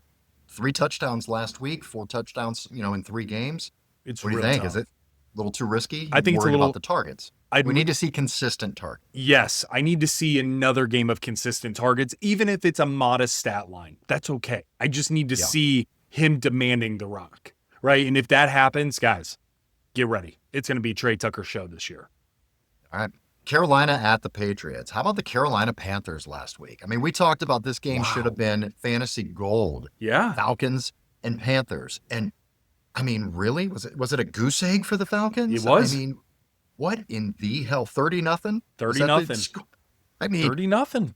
3 touchdowns last week, 4 touchdowns, you know, in 3 games. It's what do you real think? tough. Is it a little too risky? I think it's a little about the targets. We need to see consistent targets. Yes, I need to see another game of consistent targets, even if it's a modest stat line. That's okay. I just need to see him demanding the rock, right? And if that happens, guys, get ready. It's going to be Trey Tucker show this year. All right. Carolina at the Patriots. How about the Carolina Panthers last week? I mean, we talked about this game should have been fantasy gold. Yeah. Falcons and Panthers. And I mean, really? Was it a goose egg for the Falcons? It was. I mean, what in the hell? 30-0? 30-0. I mean, 30-0.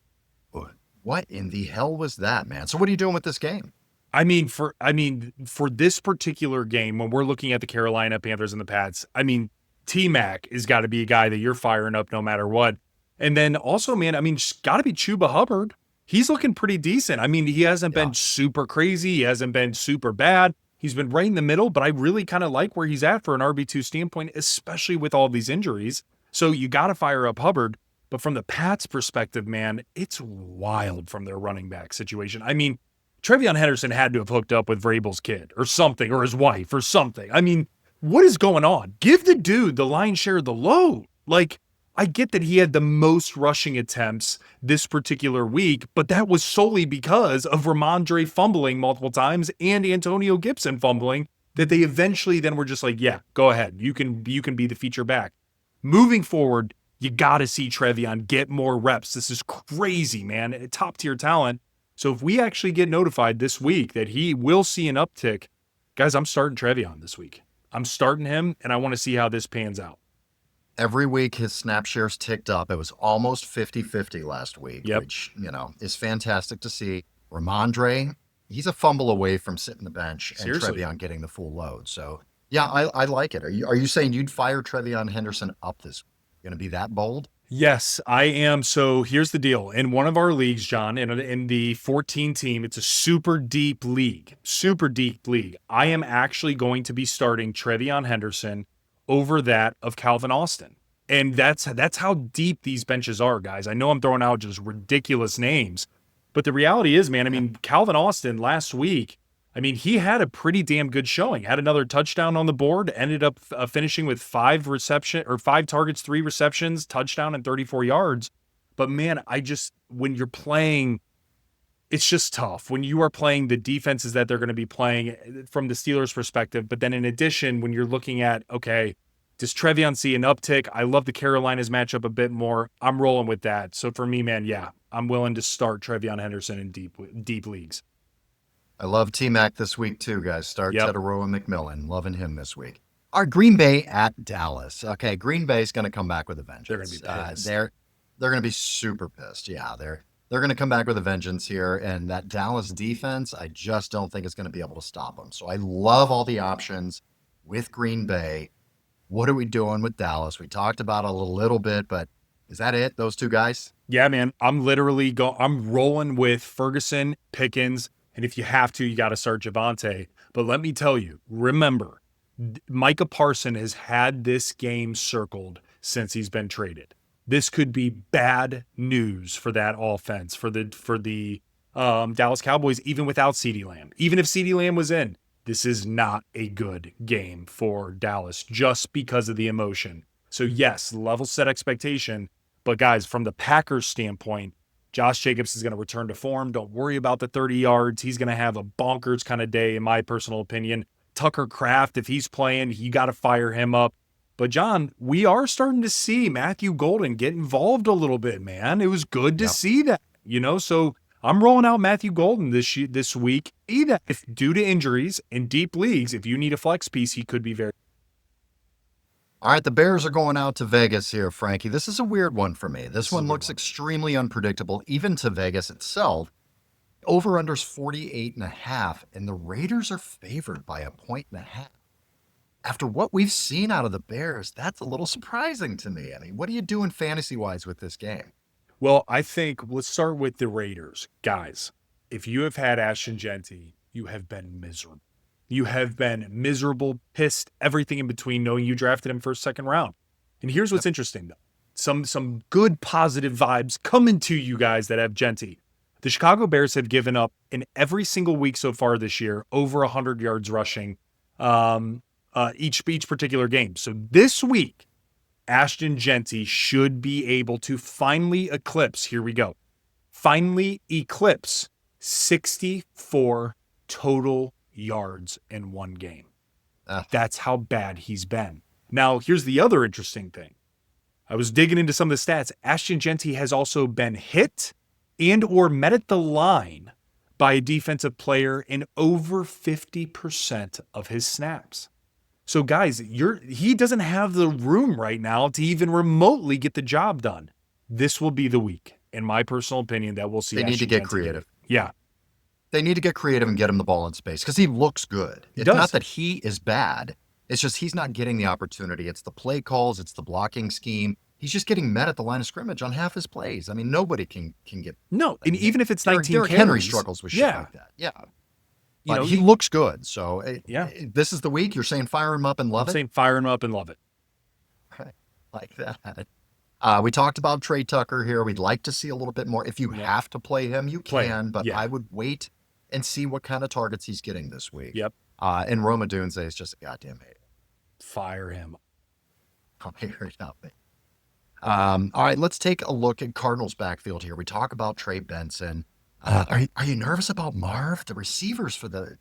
What in the hell was that, man? So what are you doing with this game? I mean, for this particular game, when we're looking at the Carolina Panthers and the Pats, I mean, T-Mac has got to be a guy that you're firing up no matter what. And then also, man, I mean, got to be Chuba Hubbard. He's looking pretty decent. I mean, he hasn't been super crazy. He hasn't been super bad. He's been right in the middle, but I really kind of like where he's at for an RB2 standpoint, especially with all these injuries. So you got to fire up Hubbard. But from the Pats' perspective, man, it's wild from their running back situation. I mean, Trevion Henderson had to have hooked up with Vrabel's kid or something, or his wife or something. I mean, what is going on? Give the dude the lion's share of the load. Like, I get that he had the most rushing attempts this particular week, but that was solely because of Ramondre fumbling multiple times and Antonio Gibson fumbling, that they eventually then were just like, yeah, go ahead. You can be the feature back. Moving forward, you got to see Trevion get more reps. This is crazy, man. Top tier talent. So if we actually get notified this week that he will see an uptick, guys, I'm starting Trevion this week. I'm starting him, and I want to see how this pans out. Every week his snap shares ticked up. It was almost 50-50 last week, which, you know, is fantastic to see. Ramondre, he's a fumble away from sitting the bench and Trevion getting the full load. So, yeah, I like it. Are you saying you'd fire Trevion Henderson up this week? Going to be that bold? Yes, I am. So here's the deal. In one of our leagues, John, in the 14 team, it's a super deep league. I am actually going to be starting Trevion Henderson over that of Calvin Austin. And that's how deep these benches are, guys. I know I'm throwing out just ridiculous names, but the reality is, man, I mean, Calvin Austin last week, I mean, he had a pretty damn good showing. Had another touchdown on the board, ended up finishing with 5 targets, 3 receptions, touchdown, and 34 yards. But man, when you're playing, it's just tough. When you are playing the defenses that they're going to be playing from the Steelers' perspective, but then in addition, when you're looking at, okay, does Trevion see an uptick? I love the Carolinas matchup a bit more. I'm rolling with that. So for me, man, yeah, I'm willing to start Trevion Henderson in deep leagues. I love T-Mac this week too, guys. Start Tedoroa McMillan. Loving him this week. Our Green Bay at Dallas. Okay, Green Bay's going to come back with a vengeance. They're going to be pissed. They're going to be super pissed. Yeah, they're going to come back with a vengeance here. And that Dallas defense, I just don't think is going to be able to stop them. So I love all the options with Green Bay. What are we doing with Dallas? We talked about it a little bit, but is that it? Those 2 guys? Yeah, man. I'm rolling with Ferguson, Pickens, and if you have to, you got to start Javonte. But let me tell you, remember, Micah Parsons has had this game circled since he's been traded. This could be bad news for that offense, for the Dallas Cowboys, even without CeeDee Lamb. Even if CeeDee Lamb was in, this is not a good game for Dallas just because of the emotion. So yes, level set expectation. But guys, from the Packers standpoint, Josh Jacobs is going to return to form. Don't worry about the 30 yards. He's going to have a bonkers kind of day, in my personal opinion. Tucker Kraft, if he's playing, you got to fire him up. But John, we are starting to see Matthew Golden get involved a little bit, man. It was good to see that, so I'm rolling out Matthew Golden this week. Either if due to injuries in deep leagues, if you need a flex piece, he could be very. All right, the Bears are going out to Vegas here, Frankie. This is a weird one for me. This one looks extremely unpredictable, even to Vegas itself. Over-under's 48.5, and the Raiders are favored by 1.5. After what we've seen out of the Bears, that's a little surprising to me. I mean, what are you doing fantasy-wise with this game? Well, I think let's start with the Raiders. Guys, if you have had Ashton Genty, you have been miserable. You have been miserable, pissed, everything in between, knowing you drafted him first, second round. And here's what's interesting, though. Some good positive vibes coming to you guys that have Genty. The Chicago Bears have given up in every single week so far this year over 100 yards rushing each particular game. So this week, Ashton Genty should be able to finally eclipse 64 total yards in one game. That's how bad he's been. Now, here's the other interesting thing. I was digging into some of the stats. Ashton Genty has also been hit and or met at the line by a defensive player in over 50% of his snaps. So guys, he doesn't have the room right now to even remotely get the job done. This will be the week, in my personal opinion, that we'll see. They need to get creative. Yeah. They need to get creative and get him the ball in space because he looks good. It's not that he is bad. It's just he's not getting the opportunity. It's the play calls. It's the blocking scheme. He's just getting met at the line of scrimmage on half his plays. I mean, nobody can get. No, and even if it's 19 Derrick Henry struggles with shit like that. Yeah. But he looks good. So this is the week. You're saying fire him up and love it? I'm saying fire him up and love it. Right. Like that. We talked about Trey Tucker here. We'd like to see a little bit more. If you have to play him, you can. But I would wait and see what kind of targets he's getting this week. Yep. And Rome Odunze is just a goddamn hater. Fire him. I'm here now. All right, let's take a look at Cardinals backfield here. We talk about Trey Benson. Are you nervous about Marv? The receivers for the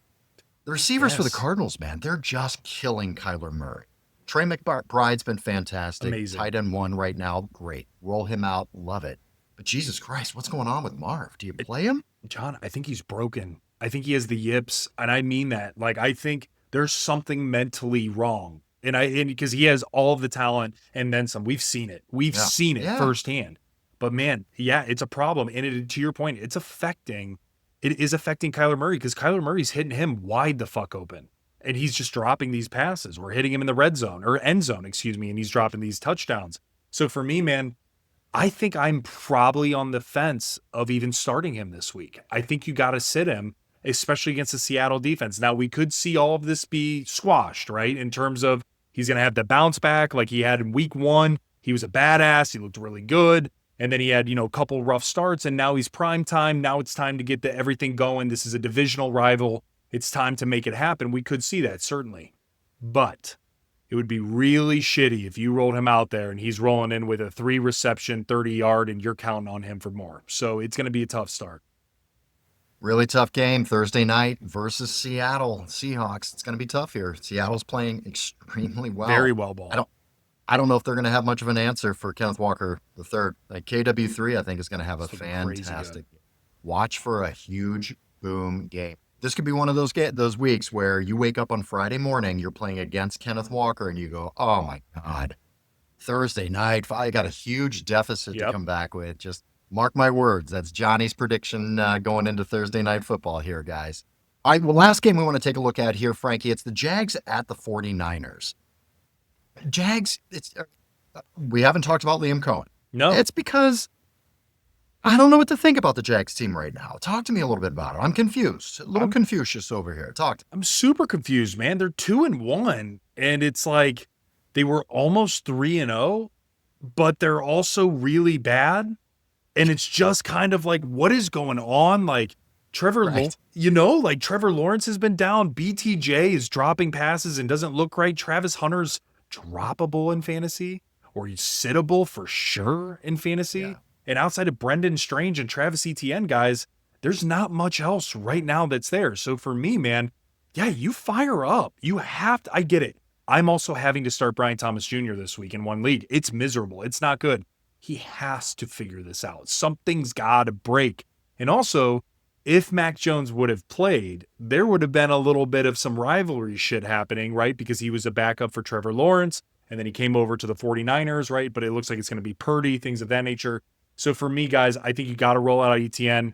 Cardinals, man, they're just killing Kyler Murray. Trey McBride's been fantastic. Amazing. Tight end 1 right now. Great. Roll him out. Love it. But Jesus Christ, what's going on with Marv? Do you play him? John, I think he's broken. I think he has the yips, and I mean that. Like, I think there's something mentally wrong. And because he has all of the talent and then some. We've seen it. We've seen it firsthand. But man, it's a problem. And to your point, it is affecting Kyler Murray because Kyler Murray's hitting him wide the fuck open. And he's just dropping these passes. We're hitting him in the red zone or end zone, and he's dropping these touchdowns. So for me, man, I think I'm probably on the fence of even starting him this week. I think you got to sit him, especially against the Seattle defense. Now, we could see all of this be squashed, right? In terms of he's going to have the bounce back like he had in week 1. He was a badass. He looked really good. And then he had, a couple rough starts, and now he's prime time. Now it's time to get everything going. This is a divisional rival. It's time to make it happen. We could see that, certainly. But it would be really shitty if you rolled him out there and he's rolling in with a 3-reception, 30-yard, and you're counting on him for more. So it's going to be a tough start. Really tough game Thursday night versus Seattle Seahawks. It's going to be tough here. Seattle's playing extremely well. Very well ball. I don't know if they're going to have much of an answer for Kenneth Walker III. Like KW3, I think is going to have a fantastic. Watch for a huge boom game. This could be one of those weeks where you wake up on Friday morning, you're playing against Kenneth Walker, and you go, "Oh my God!" Thursday night, I got a huge deficit to come back with. Just mark my words. That's Johnny's prediction going into Thursday night football here, guys. All right, well, last game we want to take a look at here, Frankie. It's the Jags at the 49ers. Jags, we haven't talked about Liam Cohen. No. It's because I don't know what to think about the Jags team right now. Talk to me a little bit about it. I'm confused. A little Confucius over here. I'm super confused, man. They're 2-1, And it's like they were almost 3-0, but they're also really bad. And it's just kind of like, what is going on? Like Trevor Lawrence has been down. BTJ is dropping passes and doesn't look right. Travis Hunter's droppable in fantasy, or he's sittable for sure in fantasy. Yeah. And outside of Brendan Strange and Travis Etienne, guys, there's not much else right now that's there. So for me, man, yeah, you fire up. You have to. I get it. I'm also having to start Brian Thomas Jr. this week in one league. It's miserable. It's not good. He has to figure this out. Something's got to break. And also, if Mac Jones would have played, there would have been a little bit of some rivalry shit happening, right? Because he was a backup for Trevor Lawrence, and then he came over to the 49ers, right? But it looks like it's going to be Purdy, things of that nature. So for me, guys, I think you got to roll out ETN.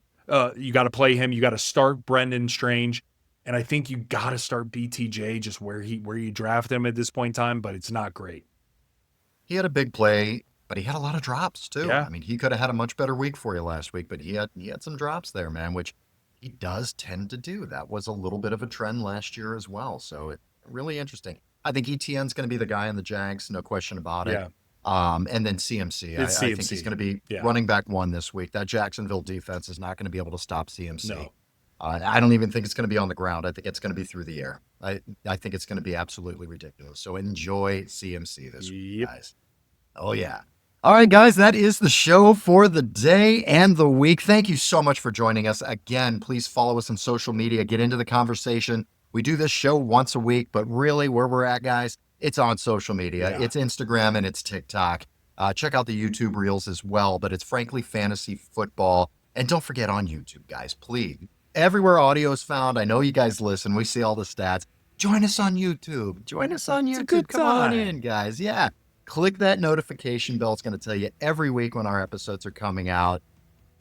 You got to play him. You got to start Brendan Strange. And I think you got to start BTJ just where you draft him at this point in time, but it's not great. He had a big play, but he had a lot of drops too. Yeah. I mean, he could have had a much better week for you last week, but he had some drops there, man, which he does tend to do. That was a little bit of a trend last year as well. So it's really interesting. I think ETN's going to be the guy in the Jags, no question about it. Yeah. And then CMC. I think he's going to be running back one this week. That Jacksonville defense is not going to be able to stop CMC. No. I don't even think it's going to be on the ground. I think it's going to be through the air. I think it's going to be absolutely ridiculous. So enjoy CMC this week, guys. Oh, yeah. All right, guys, that is the show for the day and the week. Thank you so much for joining us. Again, please follow us on social media. Get into the conversation. We do this show once a week, but really where we're at, guys, it's on social media. Yeah. It's Instagram and it's TikTok. Check out the YouTube Reels as well, but it's Frankly Fantasy Football. And don't forget on YouTube, guys, please. Everywhere audio is found. I know you guys listen. We see all the stats. Join us on YouTube. It's a good Come on in, guys. Yeah. Click that notification bell. It's going to tell you every week when our episodes are coming out.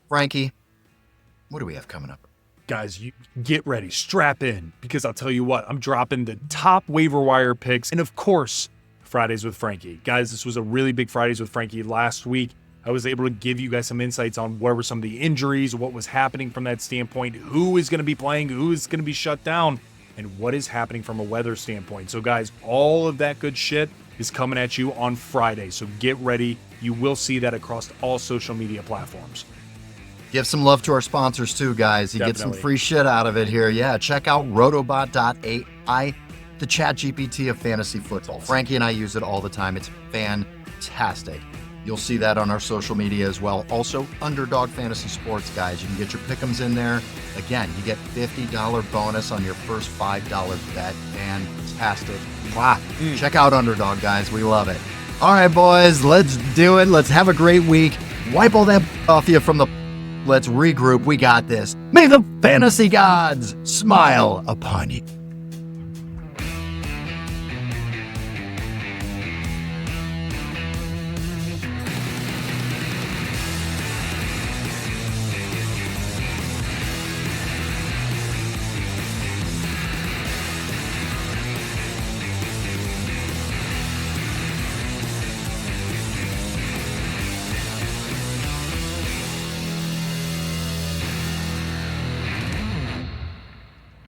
Frankie, what do we have coming up? Guys, you get ready. Strap in, because I'll tell you what, I'm dropping the top waiver wire picks. And of course, Fridays with Frankie. Guys, this was a really big Fridays with Frankie last week. I was able to give you guys some insights on where were some of the injuries, what was happening from that standpoint, who is going to be playing, who is going to be shut down, and what is happening from a weather standpoint. So guys, all of that good shit is coming at you on Friday. So get ready. You will see that across all social media platforms. Give some love to our sponsors too, guys. You get some free shit out of it here. Yeah, check out rotobot.ai, the chat GPT of fantasy football. Frankie and I use it all the time. It's fantastic. You'll see that on our social media as well. Also, Underdog Fantasy Sports, guys. You can get your pick'ems in there. Again, you get $50 bonus on your first $5 bet. Fantastic. Wow. Check out Underdog, guys. We love it. All right, boys, let's do it. Let's have a great week. Wipe all that off you from the... Let's regroup. We got this. May the fantasy gods smile upon you.